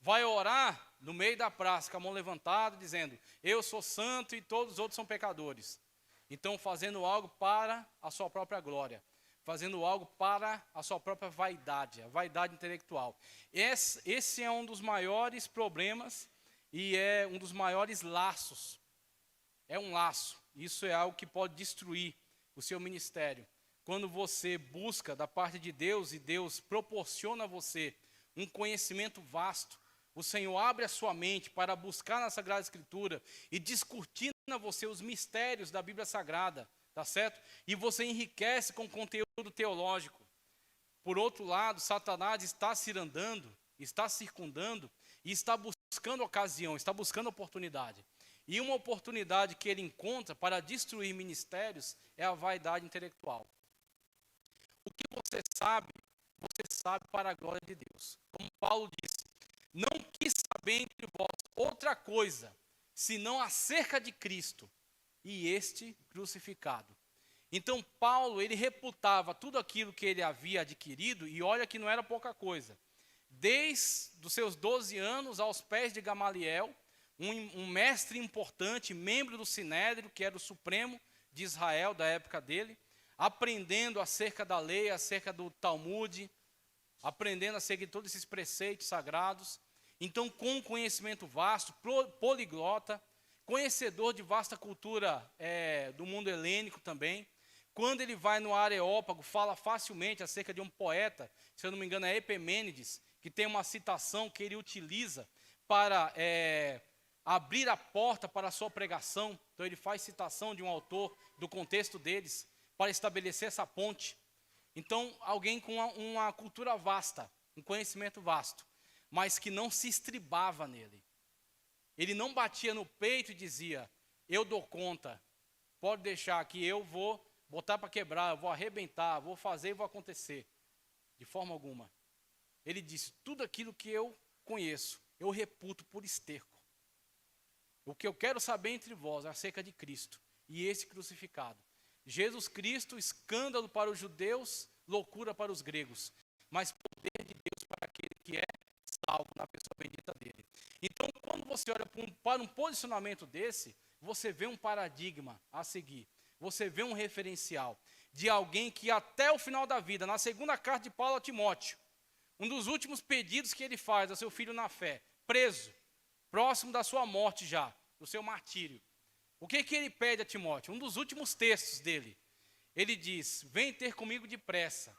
Speaker 3: Vai orar no meio da praça, com a mão levantada, dizendo, eu sou santo e todos os outros são pecadores. Então, fazendo algo para a sua própria glória, fazendo algo para a sua própria vaidade, a vaidade intelectual. Esse é um dos maiores problemas e é um dos maiores laços. É um laço. Isso é algo que pode destruir o seu ministério. Quando você busca da parte de Deus e Deus proporciona a você um conhecimento vasto, o Senhor abre a sua mente para buscar na Sagrada Escritura e descortina a você os mistérios da Bíblia Sagrada, tá certo? E você enriquece com conteúdo teológico. Por outro lado, Satanás está cirandando, está circundando e está buscando ocasião, está buscando oportunidade. E uma oportunidade que ele encontra para destruir ministérios é a vaidade intelectual. O que você sabe para a glória de Deus. Como Paulo disse, não quis saber entre vós outra coisa, senão acerca de Cristo e este crucificado. Então Paulo, ele reputava tudo aquilo que ele havia adquirido, e olha que não era pouca coisa. Desde os seus 12 anos aos pés de Gamaliel, um mestre importante, membro do Sinédrio, que era o Supremo de Israel da época dele, aprendendo acerca da lei, acerca do Talmud, aprendendo a seguir todos esses preceitos sagrados. Então, com conhecimento vasto, poliglota, conhecedor de vasta cultura do mundo helênico também. Quando ele vai no Areópago, fala facilmente acerca de um poeta, se eu não me engano é Epimênides, que tem uma citação que ele utiliza para abrir a porta para a sua pregação. Então ele faz citação de um autor, do contexto deles, para estabelecer essa ponte. Então, alguém com uma cultura vasta, um conhecimento vasto, mas que não se estribava nele. Ele não batia no peito e dizia, eu dou conta, pode deixar que eu vou botar para quebrar, eu vou arrebentar, vou fazer e vou acontecer. De forma alguma. Ele disse, tudo aquilo que eu conheço, eu reputo por esterco. O que eu quero saber entre vós é acerca de Cristo e esse crucificado. Jesus Cristo, escândalo para os judeus, loucura para os gregos, mas poder de Deus para aquele que é salvo na pessoa bendita dele. Então, quando você olha para um posicionamento desse, você vê um paradigma a seguir, você vê um referencial de alguém que até o final da vida, na segunda carta de Paulo a Timóteo, um dos últimos pedidos que ele faz a seu filho na fé, preso, próximo da sua morte já, do seu martírio. O que ele pede a Timóteo? Um dos últimos textos dele. Ele diz, vem ter comigo depressa.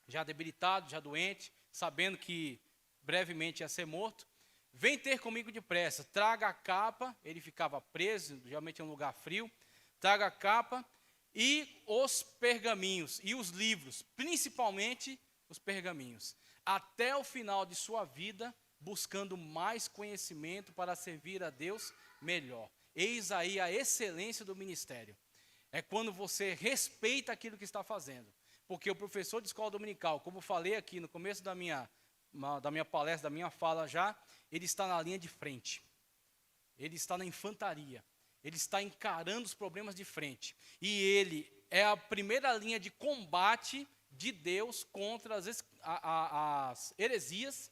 Speaker 3: Já debilitado, já doente, sabendo que brevemente ia ser morto. Vem ter comigo depressa, traga a capa, ele ficava preso, geralmente em um lugar frio. Traga a capa e os pergaminhos, e os livros, principalmente os pergaminhos. Até o final de sua vida, buscando mais conhecimento para servir a Deus melhor. Eis aí a excelência do ministério. É quando você respeita aquilo que está fazendo. Porque o professor de escola dominical, como falei aqui no começo da minha palestra, da minha fala já, ele está na linha de frente. Ele está na infantaria. Ele está encarando os problemas de frente. E ele é a primeira linha de combate de Deus contra as heresias,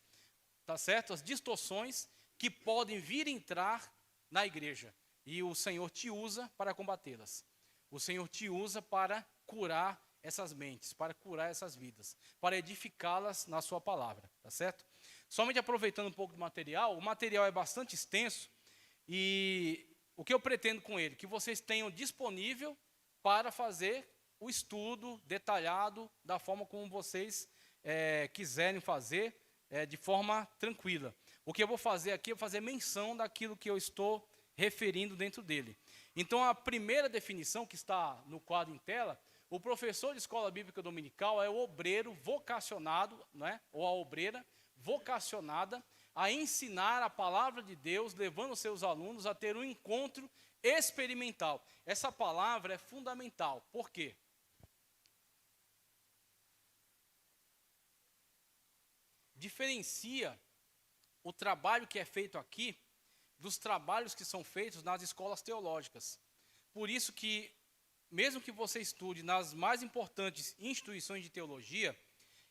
Speaker 3: tá certo? As distorções que podem vir entrar na igreja. E o Senhor te usa para combatê-las. O Senhor te usa para curar essas mentes, para curar essas vidas, para edificá-las na sua palavra, tá certo? Somente aproveitando um pouco do material, o material é bastante extenso e o que eu pretendo com ele? Que vocês tenham disponível para fazer o estudo detalhado da forma como vocês quiserem fazer, de forma tranquila. O que eu vou fazer aqui é fazer menção daquilo que eu estou referindo dentro dele. Então, a primeira definição que está no quadro em tela, o professor de escola bíblica dominical é o obreiro vocacionado, né, ou a obreira vocacionada a ensinar a palavra de Deus, levando seus alunos a ter um encontro experimental. Essa palavra é fundamental. Por quê? Diferencia o trabalho que é feito aqui dos trabalhos que são feitos nas escolas teológicas. Por isso que, mesmo que você estude nas mais importantes instituições de teologia,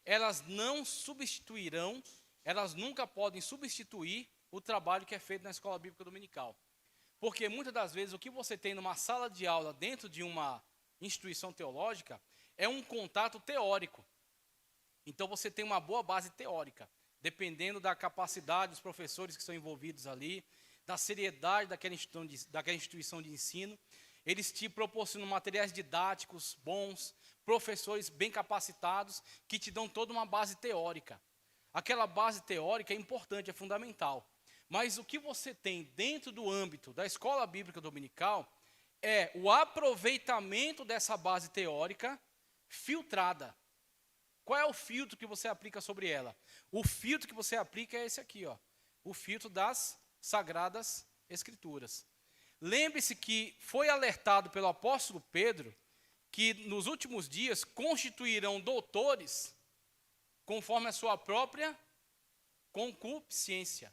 Speaker 3: elas não substituirão, elas nunca podem substituir o trabalho que é feito na escola bíblica dominical. Porque muitas das vezes o que você tem numa sala de aula dentro de uma instituição teológica é um contato teórico. Então você tem uma boa base teórica, dependendo da capacidade dos professores que são envolvidos ali, da seriedade daquela instituição de ensino. Eles te proporcionam materiais didáticos bons, professores bem capacitados, que te dão toda uma base teórica. Aquela base teórica é importante, é fundamental. Mas o que você tem dentro do âmbito da escola bíblica dominical é o aproveitamento dessa base teórica filtrada. Qual é o filtro que você aplica sobre ela? O filtro que você aplica é esse aqui, ó, o filtro das Sagradas Escrituras. Lembre-se que foi alertado pelo apóstolo Pedro que nos últimos dias constituirão doutores conforme a sua própria concupiscência.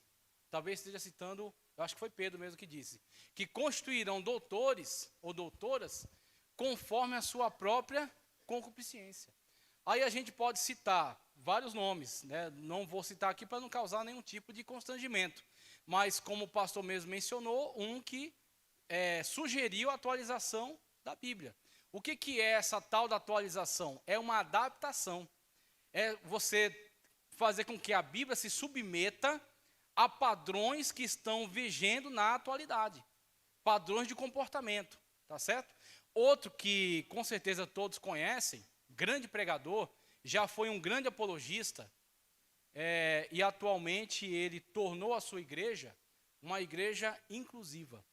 Speaker 3: Talvez esteja citando, eu acho que foi Pedro mesmo que disse, que constituirão doutores ou doutoras conforme a sua própria concupiscência. Aí a gente pode citar vários nomes, né? Não vou citar aqui para não causar nenhum tipo de constrangimento, mas como o pastor mesmo mencionou, um que sugeriu a atualização da Bíblia. O que é essa tal da atualização? É uma adaptação. É você fazer com que a Bíblia se submeta a padrões que estão vigendo na atualidade. Padrões de comportamento, tá certo? Outro que com certeza todos conhecem, grande pregador, já foi um grande apologista, e atualmente ele tornou a sua igreja uma igreja inclusiva.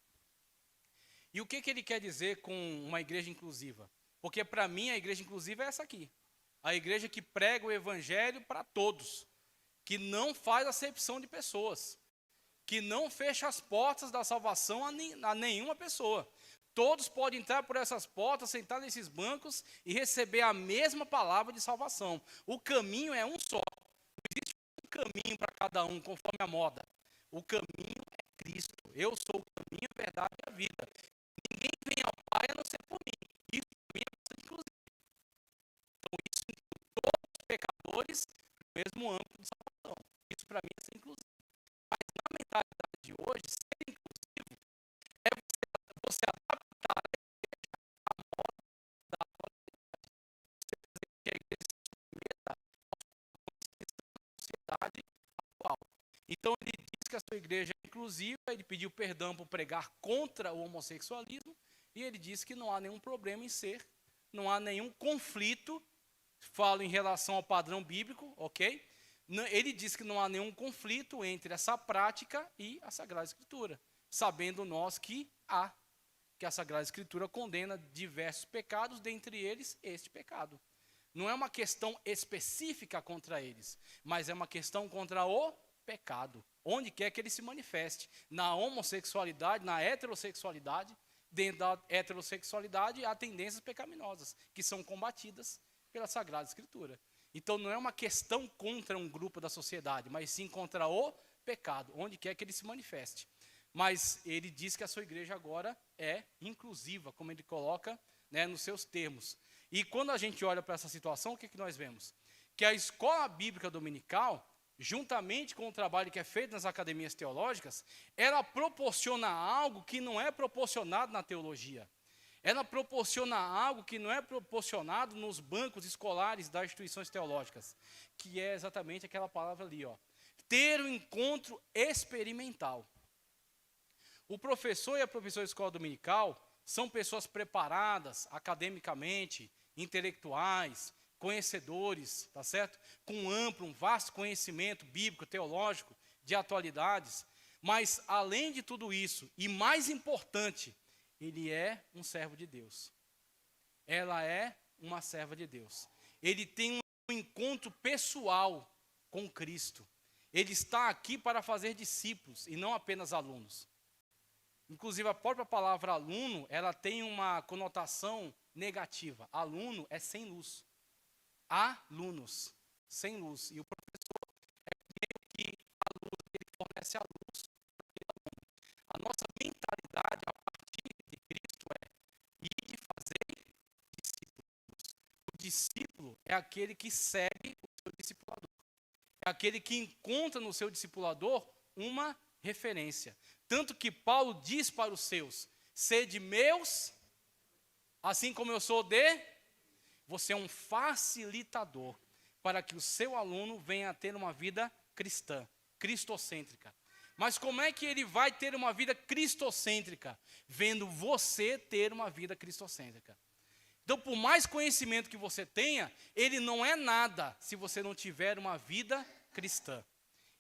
Speaker 3: E o que ele quer dizer com uma igreja inclusiva? Porque para mim a igreja inclusiva é essa aqui. A igreja que prega o evangelho para todos, que não faz acepção de pessoas, que não fecha as portas da salvação a nenhuma pessoa. Todos podem entrar por essas portas, sentar nesses bancos e receber a mesma palavra de salvação. O caminho é um só. Não existe um caminho para cada um, conforme a moda. O caminho é Cristo. Eu sou o caminho, a verdade e a vida. Ninguém vem ao Pai a não ser por mim. Isso para mim é bastante inclusivo. Então isso inclui todos os pecadores no mesmo âmbito de salvação. Isso para mim é ser inclusivo. Mas na mentalidade de hoje, ser inclusivo é você adaptar a igreja à moda da atualidade. Você fazer com que a igreja se submeta aos padrões que estão na sociedade atual. Então ele diz que a sua igreja é inclusiva, ele pediu perdão por pregar contra o homossexualismo, e ele disse que não há nenhum problema em ser, não há nenhum conflito, falo em relação ao padrão bíblico, ok? Ele diz que não há nenhum conflito entre essa prática e a Sagrada Escritura, sabendo nós que a Sagrada Escritura condena diversos pecados, dentre eles este pecado. Não é uma questão específica contra eles, mas é uma questão contra o pecado, onde quer que ele se manifeste, na homossexualidade, na heterossexualidade. Dentro da heterossexualidade há tendências pecaminosas, que são combatidas pela Sagrada Escritura. Então não é uma questão contra um grupo da sociedade, mas sim contra o pecado, onde quer que ele se manifeste. Mas ele diz que a sua igreja agora é inclusiva, como ele coloca, né, nos seus termos. E quando a gente olha para essa situação, o que nós vemos? Que a escola bíblica dominical, juntamente com o trabalho que é feito nas academias teológicas, ela proporciona algo que não é proporcionado na teologia. Ela proporciona algo que não é proporcionado nos bancos escolares das instituições teológicas, que é exatamente aquela palavra ali, ó, ter um encontro experimental. O professor e a professora de escola dominical são pessoas preparadas academicamente, intelectuais, conhecedores, tá certo? Com um vasto conhecimento bíblico, teológico, de atualidades, mas além de tudo isso, e mais importante, ele é um servo de Deus. Ela é uma serva de Deus. Ele tem um encontro pessoal com Cristo. Ele está aqui para fazer discípulos e não apenas alunos. Inclusive a própria palavra aluno, ela tem uma conotação negativa. Aluno é sem luz. Alunos, sem luz. E o professor é meio que a luz, ele fornece a luz para aquele aluno. A nossa mentalidade a partir de Cristo é ir de fazer discípulos. O discípulo é aquele que segue o seu discipulador. É aquele que encontra no seu discipulador uma referência. Tanto que Paulo diz para os seus: sede meus, assim como eu sou de. Você é um facilitador para que o seu aluno venha a ter uma vida cristã, cristocêntrica. Mas como é que ele vai ter uma vida cristocêntrica? Vendo você ter uma vida cristocêntrica. Então, por mais conhecimento que você tenha, ele não é nada se você não tiver uma vida cristã.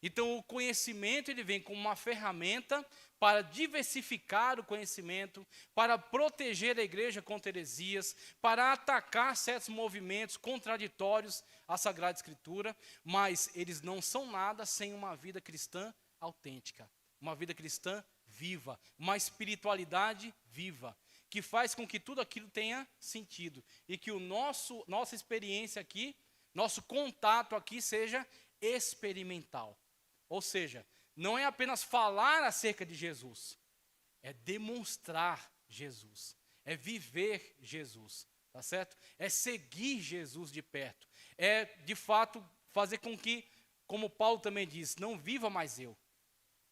Speaker 3: Então, o conhecimento ele vem como uma ferramenta para diversificar o conhecimento, para proteger a igreja contra heresias, para atacar certos movimentos contraditórios à Sagrada Escritura, mas eles não são nada sem uma vida cristã autêntica, uma vida cristã viva, uma espiritualidade viva, que faz com que tudo aquilo tenha sentido e que nossa experiência aqui, nosso contato aqui seja experimental. Ou seja, não é apenas falar acerca de Jesus, é demonstrar Jesus, é viver Jesus, tá certo? É seguir Jesus de perto, é de fato fazer com que, como Paulo também diz, não viva mais eu,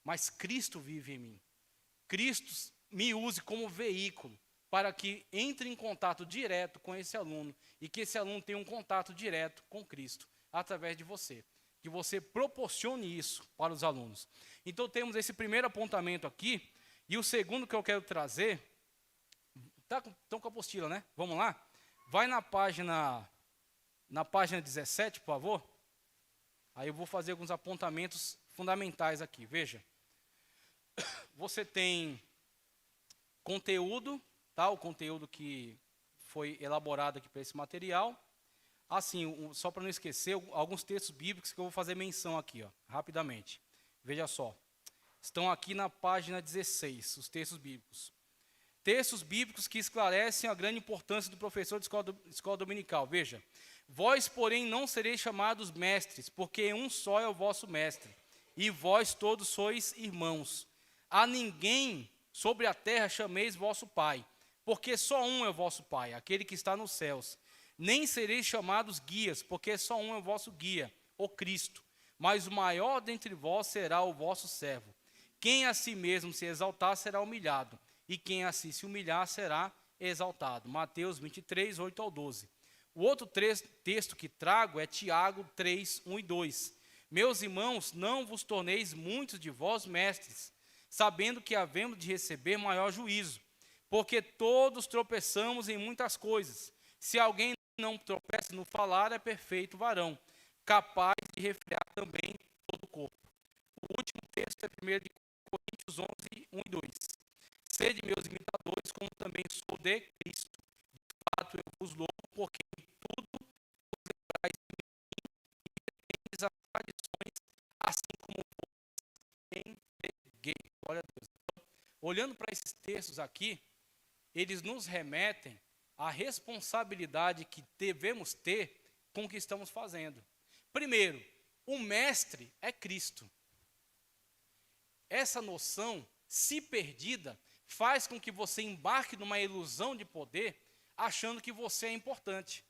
Speaker 3: mas Cristo vive em mim. Cristo me use como veículo para que entre em contato direto com esse aluno e que esse aluno tenha um contato direto com Cristo através de você. Que você proporcione isso para os alunos. Então temos esse primeiro apontamento aqui, e o segundo que eu quero trazer, estão com a apostila, né? Vamos lá? Vai na página 17, por favor. Aí eu vou fazer alguns apontamentos fundamentais aqui. Veja, você tem conteúdo, tá? O conteúdo que foi elaborado aqui para esse material. Assim, só para não esquecer, alguns textos bíblicos que eu vou fazer menção aqui, ó, rapidamente. Veja só. Estão aqui na página 16, os textos bíblicos. Textos bíblicos que esclarecem a grande importância do professor de escola dominical. Veja. Vós, porém, não sereis chamados mestres, porque um só é o vosso mestre, e vós todos sois irmãos. A ninguém sobre a terra chameis vosso pai, porque só um é o vosso pai, aquele que está nos céus. Nem sereis chamados guias, porque só um é o vosso guia, o Cristo. Mas o maior dentre vós será o vosso servo. Quem a si mesmo se exaltar será humilhado, e quem a si se humilhar será exaltado. Mateus 23, 8 ao 12. O outro texto que trago é Tiago 3, 1 e 2. Meus irmãos, não vos torneis muitos de vós mestres, sabendo que havemos de receber maior juízo, porque todos tropeçamos em muitas coisas. Se alguém não tropeça no falar, é perfeito varão, capaz de refrear também todo o corpo. O último texto é 1 de Coríntios 11, 1 e 2. Sede meus imitadores, como também sou de Cristo. De fato, eu vos louvo, porque em tudo vos lembrais de mim e tereis as tradições, assim como vos entreguei. Glória a Deus. Então, olhando para esses textos aqui, eles nos remetem à responsabilidade que devemos ter com o que estamos fazendo. Primeiro, o mestre é Cristo. Essa noção, se perdida, faz com que você embarque numa ilusão de poder, achando que você é importante.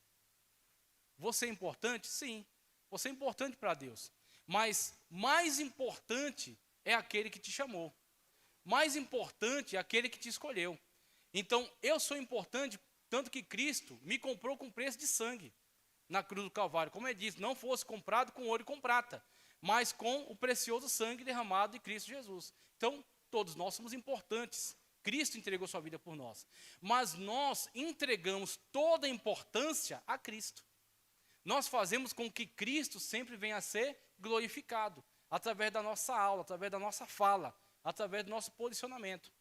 Speaker 3: Você é importante? Sim. Você é importante para Deus. Mas mais importante é aquele que te chamou. Mais importante é aquele que te escolheu. Então, eu sou importante, tanto que Cristo me comprou com preço de sangue na cruz do Calvário. Como ele diz, não fosse comprado com ouro e com prata, mas com o precioso sangue derramado de Cristo Jesus. Então, todos nós somos importantes. Cristo entregou sua vida por nós. Mas nós entregamos toda a importância a Cristo. Nós fazemos com que Cristo sempre venha a ser glorificado, através da nossa aula, através da nossa fala, através do nosso posicionamento.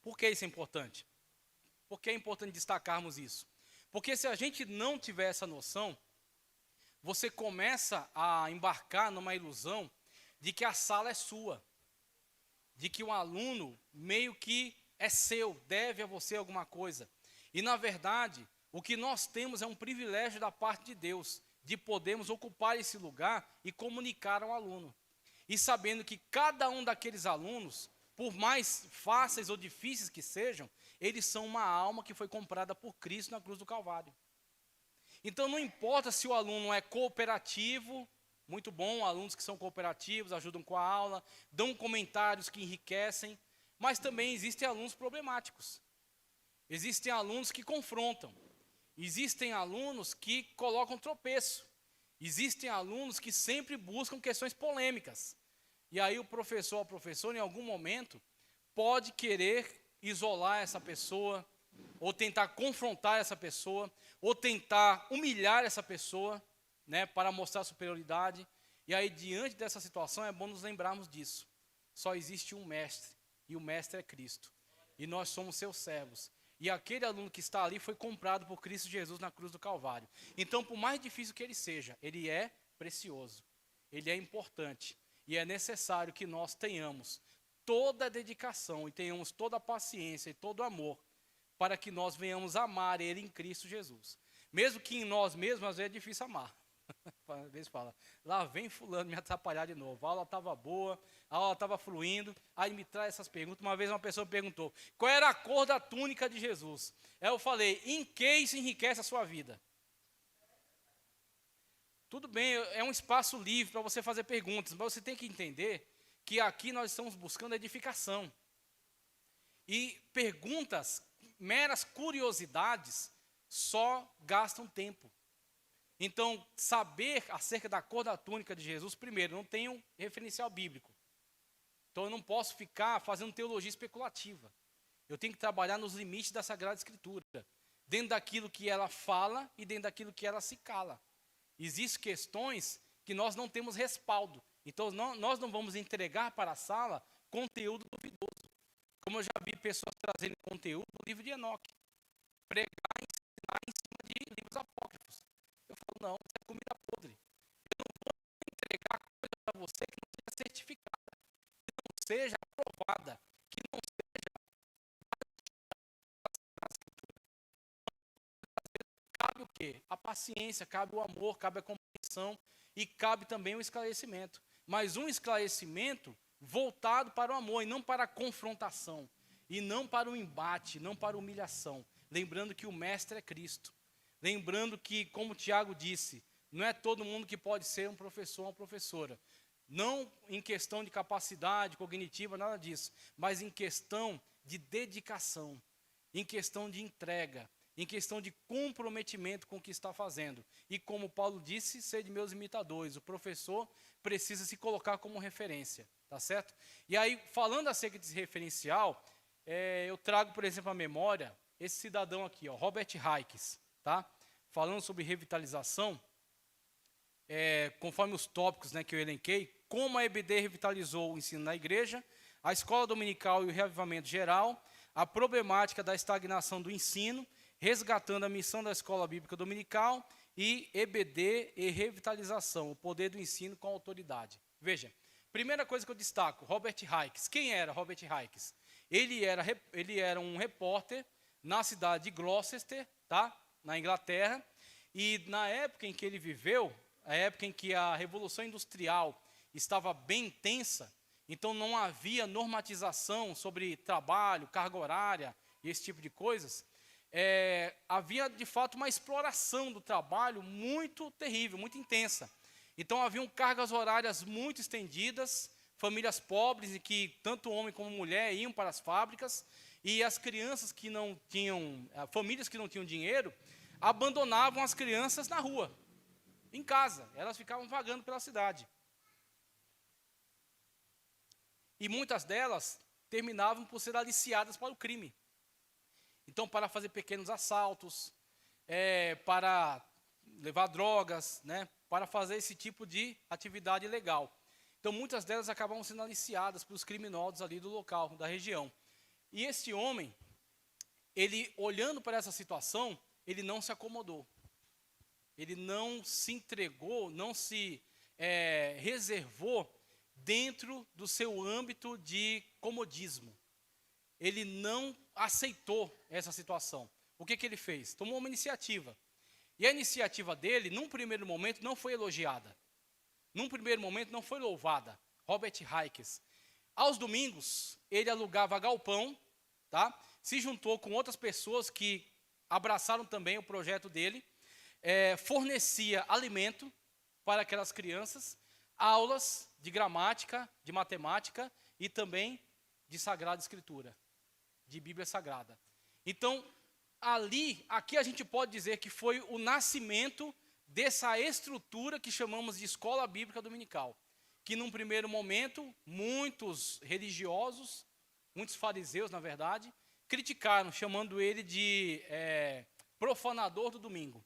Speaker 3: Por que isso é importante? Por que é importante destacarmos isso? Porque se a gente não tiver essa noção, você começa a embarcar numa ilusão de que a sala é sua, de que o aluno meio que é seu, deve a você alguma coisa. E, na verdade, o que nós temos é um privilégio da parte de Deus, de podermos ocupar esse lugar e comunicar ao aluno. E sabendo que cada um daqueles alunos, por mais fáceis ou difíceis que sejam, eles são uma alma que foi comprada por Cristo na cruz do Calvário. Então, não importa se o aluno é cooperativo muito bom, alunos que são cooperativos, ajudam com a aula, dão comentários que enriquecem, mas também existem alunos problemáticos. Existem alunos que confrontam. Existem alunos que colocam tropeço. Existem alunos que sempre buscam questões polêmicas. E aí o professor ou a professora, em algum momento, pode querer isolar essa pessoa, ou tentar confrontar essa pessoa, ou tentar humilhar essa pessoa, né, para mostrar superioridade. E aí, diante dessa situação, é bom nos lembrarmos disso. Só existe um mestre, e o mestre é Cristo. E nós somos seus servos. E aquele aluno que está ali foi comprado por Cristo Jesus na cruz do Calvário. Então, por mais difícil que ele seja, ele é precioso, ele é importante. E é necessário que nós tenhamos toda a dedicação e tenhamos toda a paciência e todo o amor para que nós venhamos amar Ele em Cristo Jesus. Mesmo que em nós mesmos, às vezes é difícil amar. Às vezes fala, lá vem fulano me atrapalhar de novo. A aula estava boa, a aula estava fluindo, aí me traz essas perguntas. Uma vez uma pessoa me perguntou, qual era a cor da túnica de Jesus? Aí eu falei, em que isso enriquece a sua vida? Tudo bem, é um espaço livre para você fazer perguntas, mas você tem que entender que aqui nós estamos buscando edificação. E perguntas, meras curiosidades, só gastam tempo. Então, saber acerca da cor da túnica de Jesus, primeiro, não tem um referencial bíblico. Então, eu não posso ficar fazendo teologia especulativa. Eu tenho que trabalhar nos limites da Sagrada Escritura, dentro daquilo que ela fala e dentro daquilo que ela se cala. Existem questões que nós não temos respaldo. Então, nós não vamos entregar para a sala conteúdo duvidoso. Como eu já vi pessoas trazendo conteúdo do livro de Enoque. Pregar e ensinar em cima de livros apócrifos. Eu falo, não, isso é comida podre. Eu não vou entregar coisa para você que não seja certificada, que não seja aprovada, que não seja... Cabe o quê? A paciência, cabe o amor, cabe a compreensão e cabe também o esclarecimento. Mas um esclarecimento voltado para o amor e não para a confrontação. E não para o embate, não para a humilhação. Lembrando que o mestre é Cristo. Lembrando que, como Tiago disse, não é todo mundo que pode ser um professor ou uma professora. Não em questão de capacidade cognitiva, nada disso. Mas em questão de dedicação, em questão de entrega, em questão de comprometimento com o que está fazendo. E como Paulo disse, sede meus imitadores. O professor precisa se colocar como referência, tá certo? E aí, falando acerca desse referencial, eu trago, por exemplo, à memória esse cidadão aqui, ó, Robert Hikes, tá? Falando sobre revitalização, conforme os tópicos, né, que eu elenquei, como a EBD revitalizou o ensino na igreja, a escola dominical e o reavivamento geral, a problemática da estagnação do ensino, resgatando a missão da escola bíblica dominical e EBD e revitalização, o poder do ensino com autoridade. Veja, primeira coisa que eu destaco, Robert Hikes. Quem era Robert Hikes? Ele era um repórter na cidade de Gloucester, tá? Na Inglaterra, e na época em que ele viveu, a época em que a Revolução Industrial estava bem intensa, então não havia normatização sobre trabalho, carga horária e esse tipo de coisas, havia de fato uma exploração do trabalho muito terrível, muito intensa. Então haviam cargas horárias muito estendidas, famílias pobres e que tanto homem como mulher iam para as fábricas, e as crianças que não tinham, famílias que não tinham dinheiro, abandonavam as crianças na rua, em casa, elas ficavam vagando pela cidade. E muitas delas terminavam por ser aliciadas para o crime. Então, para fazer pequenos assaltos, para levar drogas, né, para fazer esse tipo de atividade ilegal. Então, muitas delas acabavam sendo aliciadas pelos criminosos ali do local, da região. E esse homem, ele olhando para essa situação, ele não se acomodou. Ele não se entregou, não se reservou dentro do seu âmbito de comodismo. Ele não aceitou essa situação. O que ele fez? Tomou uma iniciativa. E a iniciativa dele, num primeiro momento, não foi elogiada. Num primeiro momento, não foi louvada. Robert Hikes. Aos domingos, ele alugava galpão, tá? Se juntou com outras pessoas que abraçaram também o projeto dele, fornecia alimento, para aquelas crianças aulas de gramática, de matemática e também de Sagrada Escritura, de Bíblia Sagrada. Então, aqui a gente pode dizer que foi o nascimento dessa estrutura que chamamos de escola bíblica dominical, que num primeiro momento, muitos religiosos, muitos fariseus, na verdade, criticaram, chamando ele de profanador do domingo,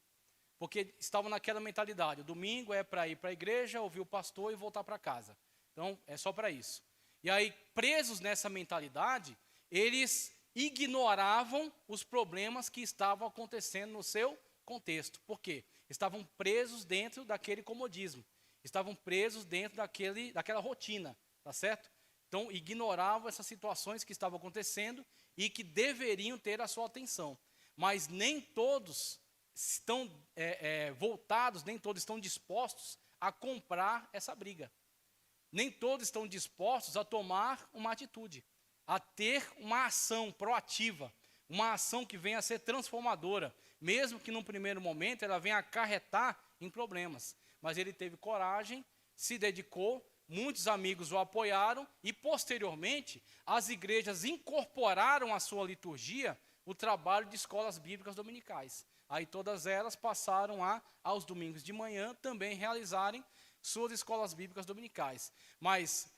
Speaker 3: porque estavam naquela mentalidade, o domingo é para ir para a igreja, ouvir o pastor e voltar para casa. Então, é só para isso. E aí, presos nessa mentalidade, eles ignoravam os problemas que estavam acontecendo no seu contexto. Por quê? Estavam presos dentro daquele comodismo, estavam presos dentro daquela rotina, tá certo? Então, ignoravam essas situações que estavam acontecendo e que deveriam ter a sua atenção. Mas nem todos estão voltados, nem todos estão dispostos a comprar essa briga. Nem todos estão dispostos a tomar uma atitude, a ter uma ação proativa, uma ação que venha a ser transformadora, mesmo que num primeiro momento ela venha acarretar em problemas. Mas ele teve coragem, se dedicou, muitos amigos o apoiaram e, posteriormente, as igrejas incorporaram à sua liturgia o trabalho de escolas bíblicas dominicais. Aí todas elas passaram aos domingos de manhã, também realizarem suas escolas bíblicas dominicais. Mas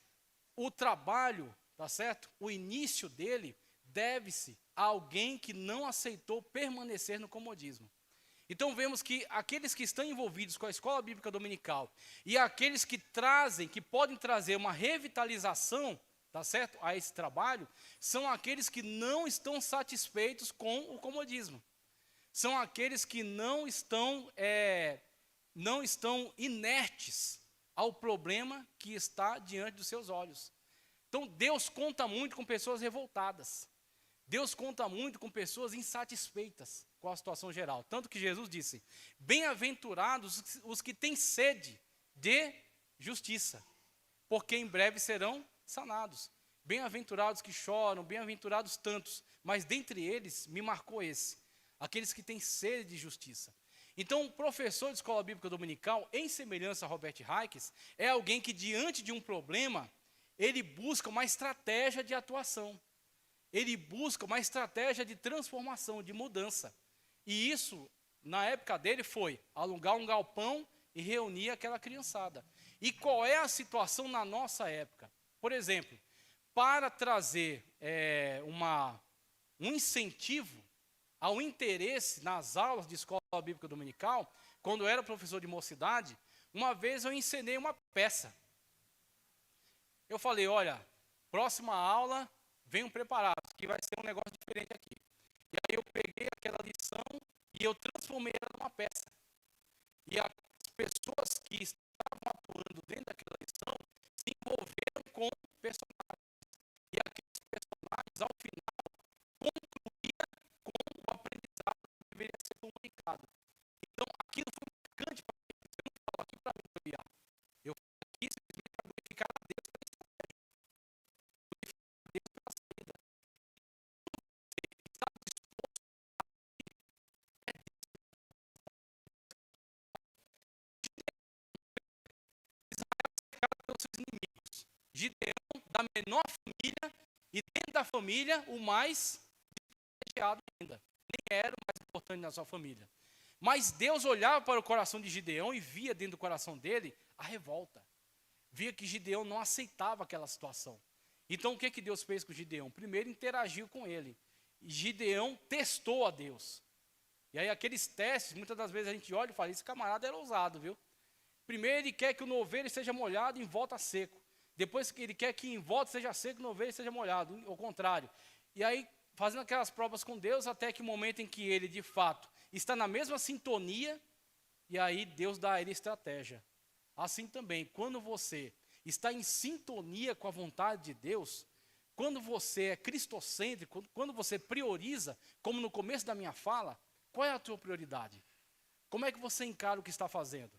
Speaker 3: o trabalho, tá certo? O início dele deve-se a alguém que não aceitou permanecer no comodismo. Então vemos que aqueles que estão envolvidos com a escola bíblica dominical e aqueles que podem trazer uma revitalização, tá certo, a esse trabalho, são aqueles que não estão satisfeitos com o comodismo. São aqueles que não estão inertes ao problema que está diante dos seus olhos. Então Deus conta muito com pessoas revoltadas. Deus conta muito com pessoas insatisfeitas com a situação geral. Tanto que Jesus disse, bem-aventurados os que têm sede de justiça, porque em breve serão sanados. Bem-aventurados que choram, bem-aventurados tantos, mas dentre eles me marcou esse, aqueles que têm sede de justiça. Então, o professor de escola bíblica dominical, em semelhança a Robert Raikes, é alguém que diante de um problema, ele busca uma estratégia de atuação. Ele busca uma estratégia de transformação, de mudança. E isso, na época dele, foi alugar um galpão e reunir aquela criançada. E qual é a situação na nossa época? Por exemplo, para trazer um incentivo ao interesse nas aulas de escola bíblica dominical, quando eu era professor de mocidade, uma vez eu ensinei uma peça. Eu falei, olha, próxima aula, venham preparados, que vai ser um negócio diferente aqui. E aí eu peguei aquela lição e eu transformei ela numa peça. E as pessoas que estavam atuando dentro daquela lição se envolveram com personagens. E aqueles personagens, ao final, concluíam com o aprendizado que deveria ser comunicado. Então, aquilo foi marcante para mim. Eu não falo aqui para melhorar. Eu falo aqui simplesmente para glorificar a Deus pela estratégia. Glorificar a Deus pela saída. Você está disposto a ir. Israel cercado pelos seus inimigos. Gideão, da menor família, e dentro da família, o mais privilegiado ainda. Nem era o mais importante na sua família. Mas Deus olhava para o coração de Gideão e via dentro do coração dele a revolta. Via que Gideão não aceitava aquela situação. Então o que Deus fez com Gideão? Primeiro interagiu com ele. E Gideão testou a Deus. E aí aqueles testes, muitas das vezes a gente olha e fala, esse camarada era ousado, viu? Primeiro ele quer que o novelho seja molhado e em volta seco. Depois ele quer que em volta seja seco e o novelho seja molhado, ao contrário. E aí fazendo aquelas provas com Deus até que o momento em que ele de fato está na mesma sintonia, e aí Deus dá a ele estratégia. Assim também, quando você está em sintonia com a vontade de Deus, quando você é cristocêntrico, quando você prioriza, como no começo da minha fala, qual é a tua prioridade? Como é que você encara o que está fazendo?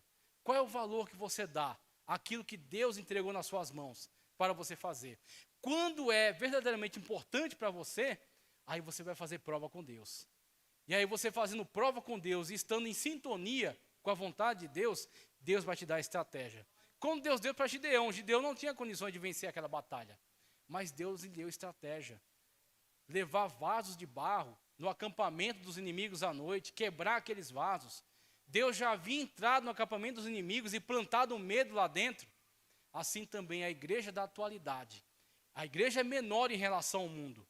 Speaker 3: Qual é o valor que você dá àquilo que Deus entregou nas suas mãos para você fazer? Quando é verdadeiramente importante para você, aí você vai fazer prova com Deus. E aí você fazendo prova com Deus e estando em sintonia com a vontade de Deus, Deus vai te dar a estratégia. Como Deus deu para Gideão. Gideão não tinha condições de vencer aquela batalha. Mas Deus lhe deu estratégia. Levar vasos de barro no acampamento dos inimigos à noite, quebrar aqueles vasos. Deus já havia entrado no acampamento dos inimigos e plantado um medo lá dentro. Assim também a igreja da atualidade. A igreja é menor em relação ao mundo.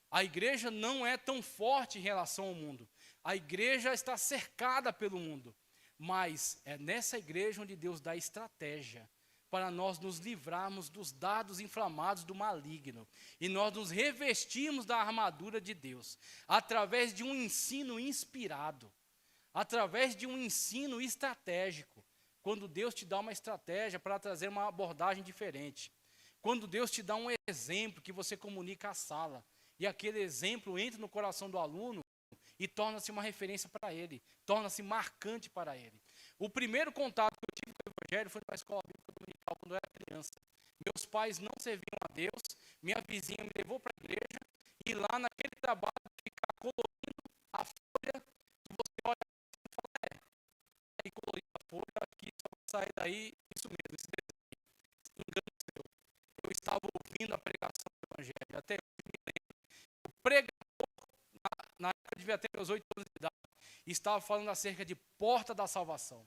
Speaker 3: A igreja não é tão forte em relação ao mundo. A igreja está cercada pelo mundo. Mas é nessa igreja onde Deus dá estratégia para nós nos livrarmos dos dardos inflamados do maligno. E nós nos revestirmos da armadura de Deus. Através de um ensino inspirado. Através de um ensino estratégico. Quando Deus te dá uma estratégia para trazer uma abordagem diferente. Quando Deus te dá um exemplo que você comunica à sala. E aquele exemplo entra no coração do aluno e torna-se uma referência para ele. Torna-se marcante para ele. O primeiro contato que eu tive com o Evangelho foi na escola bíblica dominical quando eu era criança. Meus pais não serviam a Deus. Minha vizinha me levou para a igreja. E lá naquele trabalho de ficar colorindo a folha, você olha e fala, aí colorindo a folha, aqui só vai sair daí, isso mesmo, esse desenho. Engano seu. Eu estava ouvindo a pregação do Evangelho. Até hoje me lembro. O pregador, na época devia ter meus 8 anos de idade, estava falando acerca de porta da salvação.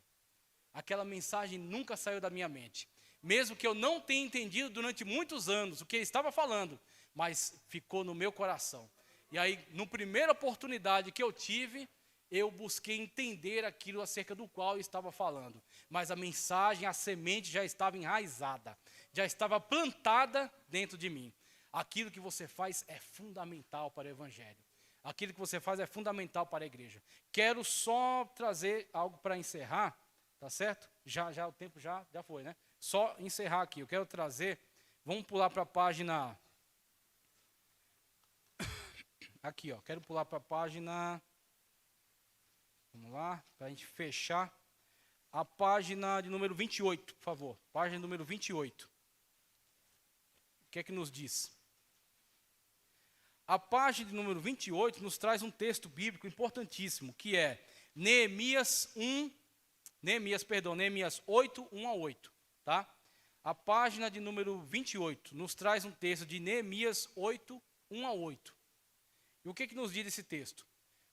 Speaker 3: Aquela mensagem nunca saiu da minha mente. Mesmo que eu não tenha entendido durante muitos anos o que ele estava falando, mas ficou no meu coração. E aí, na primeira oportunidade que eu tive, eu busquei entender aquilo acerca do qual eu estava falando. Mas a mensagem, a semente já estava enraizada, já estava plantada dentro de mim. Aquilo que você faz é fundamental para o Evangelho. Aquilo que você faz é fundamental para a igreja. Quero só trazer algo para encerrar, tá certo? Já o tempo já foi, né? Só encerrar aqui. Eu quero trazer, vamos pular para a página... Aqui, ó, quero pular para a página... Vamos lá, para a gente fechar. A página de número 28, por favor. Página número 28. O que é que nos diz? A página de número 28 nos traz um texto bíblico importantíssimo, que é Neemias 8, 1 a 8. Tá? A página de número 28 nos traz um texto de Neemias 8, 1 a 8. E o que nos diz esse texto?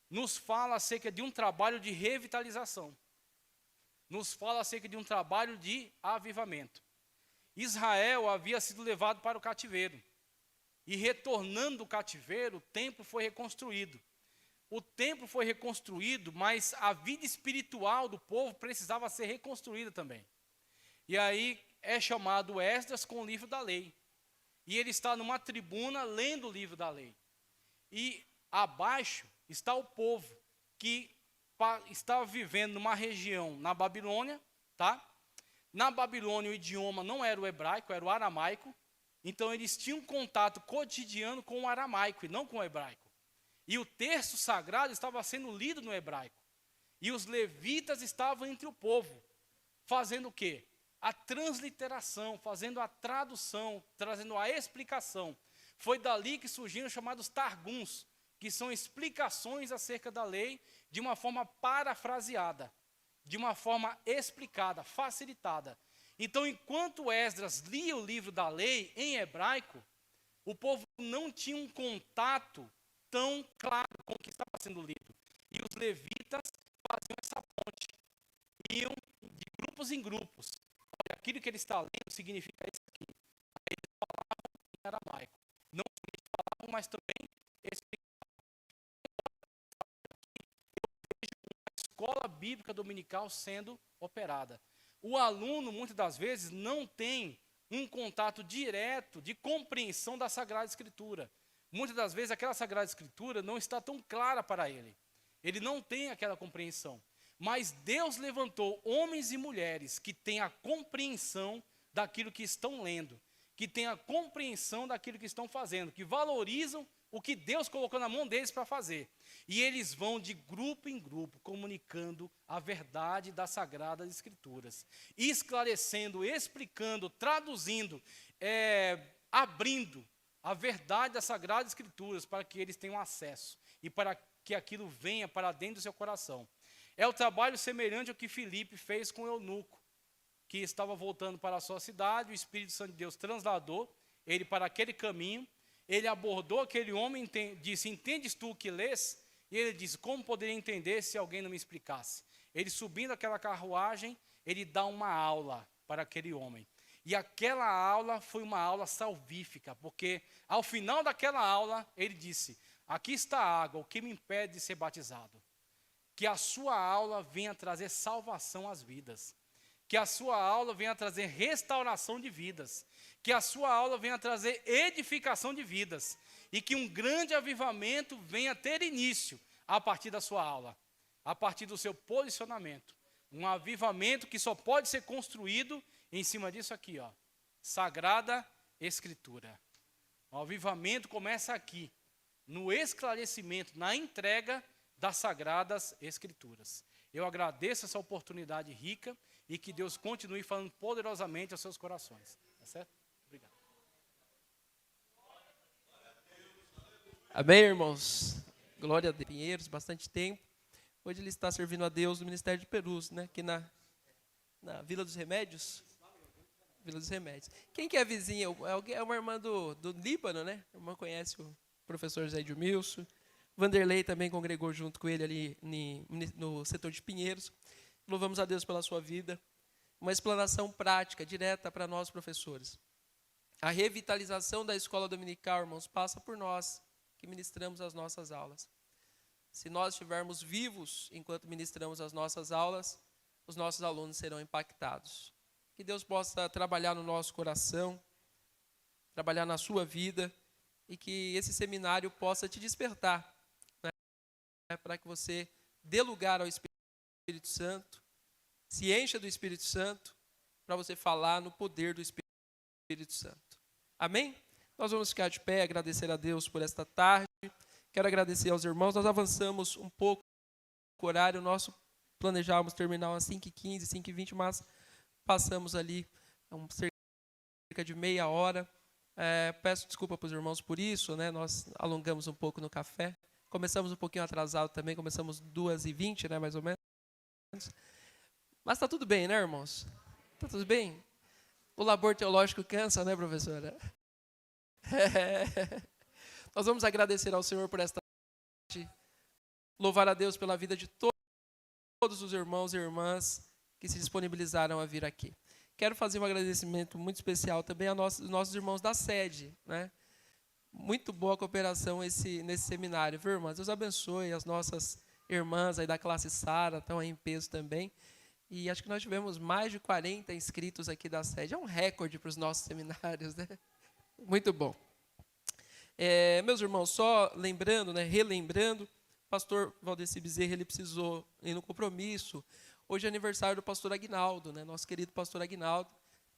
Speaker 3: Nos fala acerca de um trabalho de revitalização. Nos fala acerca de um trabalho de avivamento. Israel havia sido levado para o cativeiro. E retornando do cativeiro, o templo foi reconstruído. O templo foi reconstruído, mas a vida espiritual do povo precisava ser reconstruída também. E aí é chamado Esdras com o livro da lei. E ele está numa tribuna lendo o livro da lei. E abaixo está o povo que estava vivendo numa região na Babilônia, tá? Na Babilônia o idioma não era o hebraico, era o aramaico. Então eles tinham contato cotidiano com o aramaico e não com o hebraico. E o texto sagrado estava sendo lido no hebraico. E os levitas estavam entre o povo, fazendo o quê? A transliteração, fazendo a tradução, trazendo a explicação. Foi dali que surgiram os chamados targuns, que são explicações acerca da lei de uma forma parafraseada, de uma forma explicada, facilitada. Então, enquanto Esdras lia o livro da lei em hebraico, o povo não tinha um contato tão claro com o que estava sendo lido. E os levitas faziam essa ponte, iam de grupos em grupos. Olha, aquilo que ele está lendo significa isso aqui. Aí eles falavam em aramaico. Não somente falavam, mas também explicavam. Eu vejo uma escola bíblica dominical sendo operada. O aluno, muitas das vezes, não tem um contato direto de compreensão da Sagrada Escritura. Muitas das vezes, aquela Sagrada Escritura não está tão clara para ele. Ele não tem aquela compreensão. Mas Deus levantou homens e mulheres que têm a compreensão daquilo que estão lendo, que têm a compreensão daquilo que estão fazendo, que valorizam o que Deus colocou na mão deles para fazer. E eles vão de grupo em grupo, comunicando a verdade das Sagradas Escrituras, esclarecendo, explicando, traduzindo, abrindo a verdade das Sagradas Escrituras para que eles tenham acesso e para que aquilo venha para dentro do seu coração. É o trabalho semelhante ao que Filipe fez com o eunuco. que estava voltando para a sua cidade, o Espírito Santo de Deus transladou ele para aquele caminho, ele abordou aquele homem, disse, entendes tu o que lês? E ele disse, como poderia entender se alguém não me explicasse? Ele subindo aquela carruagem, ele dá uma aula para aquele homem. E aquela aula foi uma aula salvífica, porque ao final daquela aula, ele disse, aqui está a água, o que me impede de ser batizado? Que a sua aula venha trazer salvação às vidas. Que a sua aula venha trazer restauração de vidas. Que a sua aula venha trazer edificação de vidas. E que um grande avivamento venha ter início a partir da sua aula. A partir do seu posicionamento. Um avivamento que só pode ser construído em cima disso aqui, ó. Sagrada Escritura. O avivamento começa aqui. No esclarecimento, na entrega das Sagradas Escrituras. Eu agradeço essa oportunidade rica e que Deus continue falando poderosamente aos seus corações. Tá certo? Obrigado.
Speaker 2: Amém, irmãos? Glória a Deus. Pinheiros, bastante tempo. Hoje ele está servindo a Deus no Ministério de Perus, né? Aqui na Vila dos Remédios. Vila dos Remédios. Quem que é a vizinha? É uma irmã do Líbano, né? A irmã conhece o professor Zé Edmilson. Vanderlei também congregou junto com ele ali no setor de Pinheiros. Louvamos a Deus pela sua vida. Uma explanação prática, direta para nós, professores. A revitalização da escola dominical, irmãos, passa por nós, que ministramos as nossas aulas. Se nós estivermos vivos enquanto ministramos as nossas aulas, os nossos alunos serão impactados. Que Deus possa trabalhar no nosso coração, trabalhar na sua vida, e que esse seminário possa te despertar, para que você dê lugar ao Espírito Santo, se encha do Espírito Santo, para você falar no poder do Espírito Santo. Amém? Nós vamos ficar de pé, agradecer a Deus por esta tarde. Quero agradecer aos irmãos. Nós avançamos um pouco o horário. Nós planejávamos terminar às 5h15, 5h20, mas passamos ali cerca de meia hora. Peço desculpa para os irmãos por isso, né? Nós alongamos um pouco no café. Começamos um pouquinho atrasado também, começamos 2h20, né, mais ou menos. Mas está tudo bem, né, irmãos? Está tudo bem? O labor teológico cansa, né, professora? Nós vamos agradecer ao Senhor por esta tarde, louvar a Deus pela vida de todos os irmãos e irmãs que se disponibilizaram a vir aqui. Quero fazer um agradecimento muito especial também aos nossos irmãos da sede, né? Muito boa a cooperação nesse seminário, viu, irmãs? Deus abençoe as nossas irmãs aí da classe Sara, estão aí em peso também. E acho que nós tivemos mais de 40 inscritos aqui da sede. É um recorde para os nossos seminários, né? Muito bom. Meus irmãos, só lembrando, né, relembrando, o pastor Valdeci Bezerra, ele precisou ir no compromisso. Hoje é aniversário do pastor Aguinaldo, né, nosso querido pastor Aguinaldo.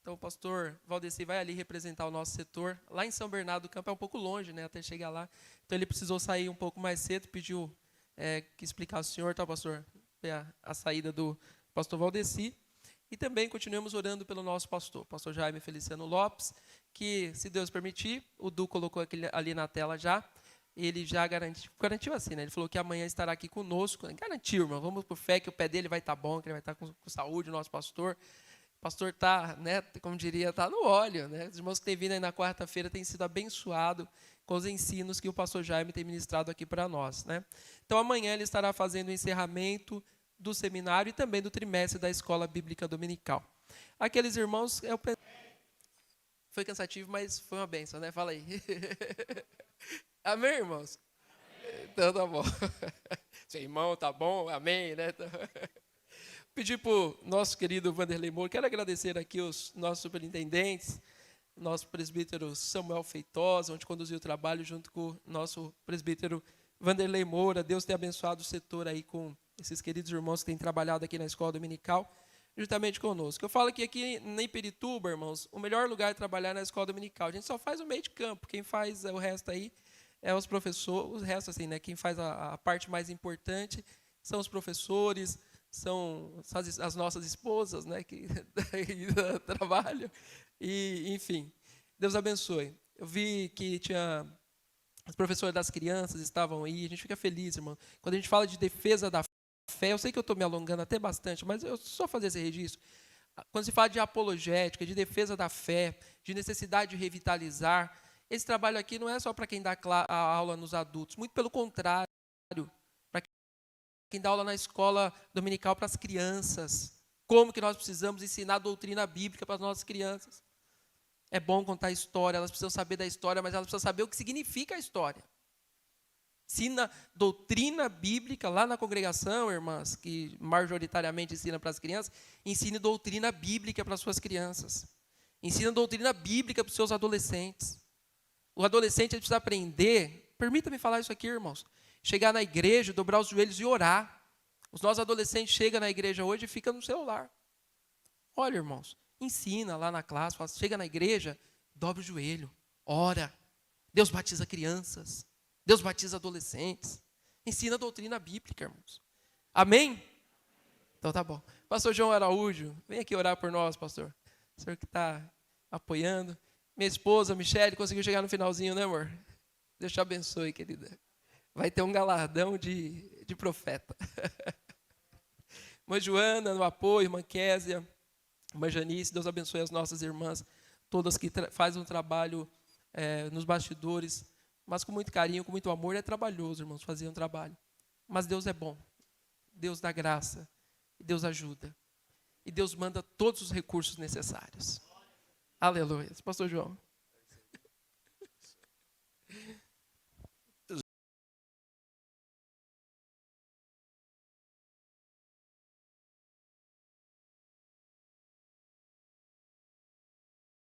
Speaker 2: Então, o pastor Valdeci vai ali representar o nosso setor. Lá em São Bernardo do Campo é um pouco longe, né, até chegar lá. Então, ele precisou sair um pouco mais cedo, pediu que explicar ao senhor, tá, pastor, a saída do pastor Valdeci. E também continuamos orando pelo nosso pastor Jaime Feliciano Lopes, que, se Deus permitir, o Du colocou ali na tela já, ele já garantiu assim, né? Ele falou que amanhã estará aqui conosco. Garantiu, irmão, vamos por fé que o pé dele vai estar bom, que ele vai estar com saúde, o nosso pastor. O pastor está, né, como diria, está no óleo, né? Os irmãos que têm vindo aí na quarta-feira têm sido abençoados com os ensinos que o pastor Jaime tem ministrado aqui para nós, né? Então, amanhã ele estará fazendo o encerramento do seminário e também do trimestre da Escola Bíblica Dominical. Aqueles irmãos, foi cansativo, mas foi uma bênção, né? Fala aí. Amém, irmãos? Amém. Então, tá bom. Seu irmão, tá bom? Amém, né? Então, pedir para o nosso querido Vanderlei Moura, quero agradecer aqui os nossos superintendentes, nosso presbítero Samuel Feitosa, onde conduziu o trabalho junto com o nosso presbítero Vanderlei Moura. Deus tem abençoado o setor aí com esses queridos irmãos que têm trabalhado aqui na escola dominical, juntamente conosco. Eu falo que aqui em Pirituba, irmãos, o melhor lugar de trabalhar é na escola dominical. A gente só faz o meio de campo, quem faz o resto aí é os professores, o resto assim, né? Quem faz a parte mais importante são os professores, são as nossas esposas, né? Que trabalham, e enfim, Deus abençoe. Eu vi que tinha os professores das crianças estavam aí, a gente fica feliz, irmão. Quando a gente fala de defesa da fé, eu sei que eu estou me alongando até bastante, mas eu só fazer esse registro. Quando se fala de apologética, de defesa da fé, de necessidade de revitalizar, esse trabalho aqui não é só para quem dá a aula nos adultos, muito pelo contrário, para quem dá aula na escola dominical para as crianças. Como que nós precisamos ensinar a doutrina bíblica para as nossas crianças. É bom contar a história, elas precisam saber da história, mas elas precisam saber o que significa a história. Ensina doutrina bíblica lá na congregação, irmãs, que majoritariamente ensina para as crianças, ensine doutrina bíblica para as suas crianças. Ensina doutrina bíblica para os seus adolescentes. O adolescente ele precisa aprender, permita-me falar isso aqui, irmãos, chegar na igreja, dobrar os joelhos e orar. Os nossos adolescentes chegam na igreja hoje e ficam no celular. Olha, irmãos, ensina lá na classe, fala, chega na igreja, dobra o joelho, ora. Deus batiza crianças. Deus batiza adolescentes. Ensina a doutrina bíblica, irmãos. Amém? Então tá bom. Pastor João Araújo, vem aqui orar por nós, pastor. O senhor que está apoiando. Minha esposa, Michele, conseguiu chegar no finalzinho, né, amor? Deus te abençoe, querida. Vai ter um galardão de profeta. Irmã Joana, no apoio, irmã Késia, irmã Janice, Deus abençoe as nossas irmãs, todas que fazem um trabalho nos bastidores, mas com muito carinho, com muito amor. É trabalhoso, irmãos, fazer um trabalho. Mas Deus é bom. Deus dá graça. Deus ajuda. E Deus manda todos os recursos necessários. Aleluia. Pastor João.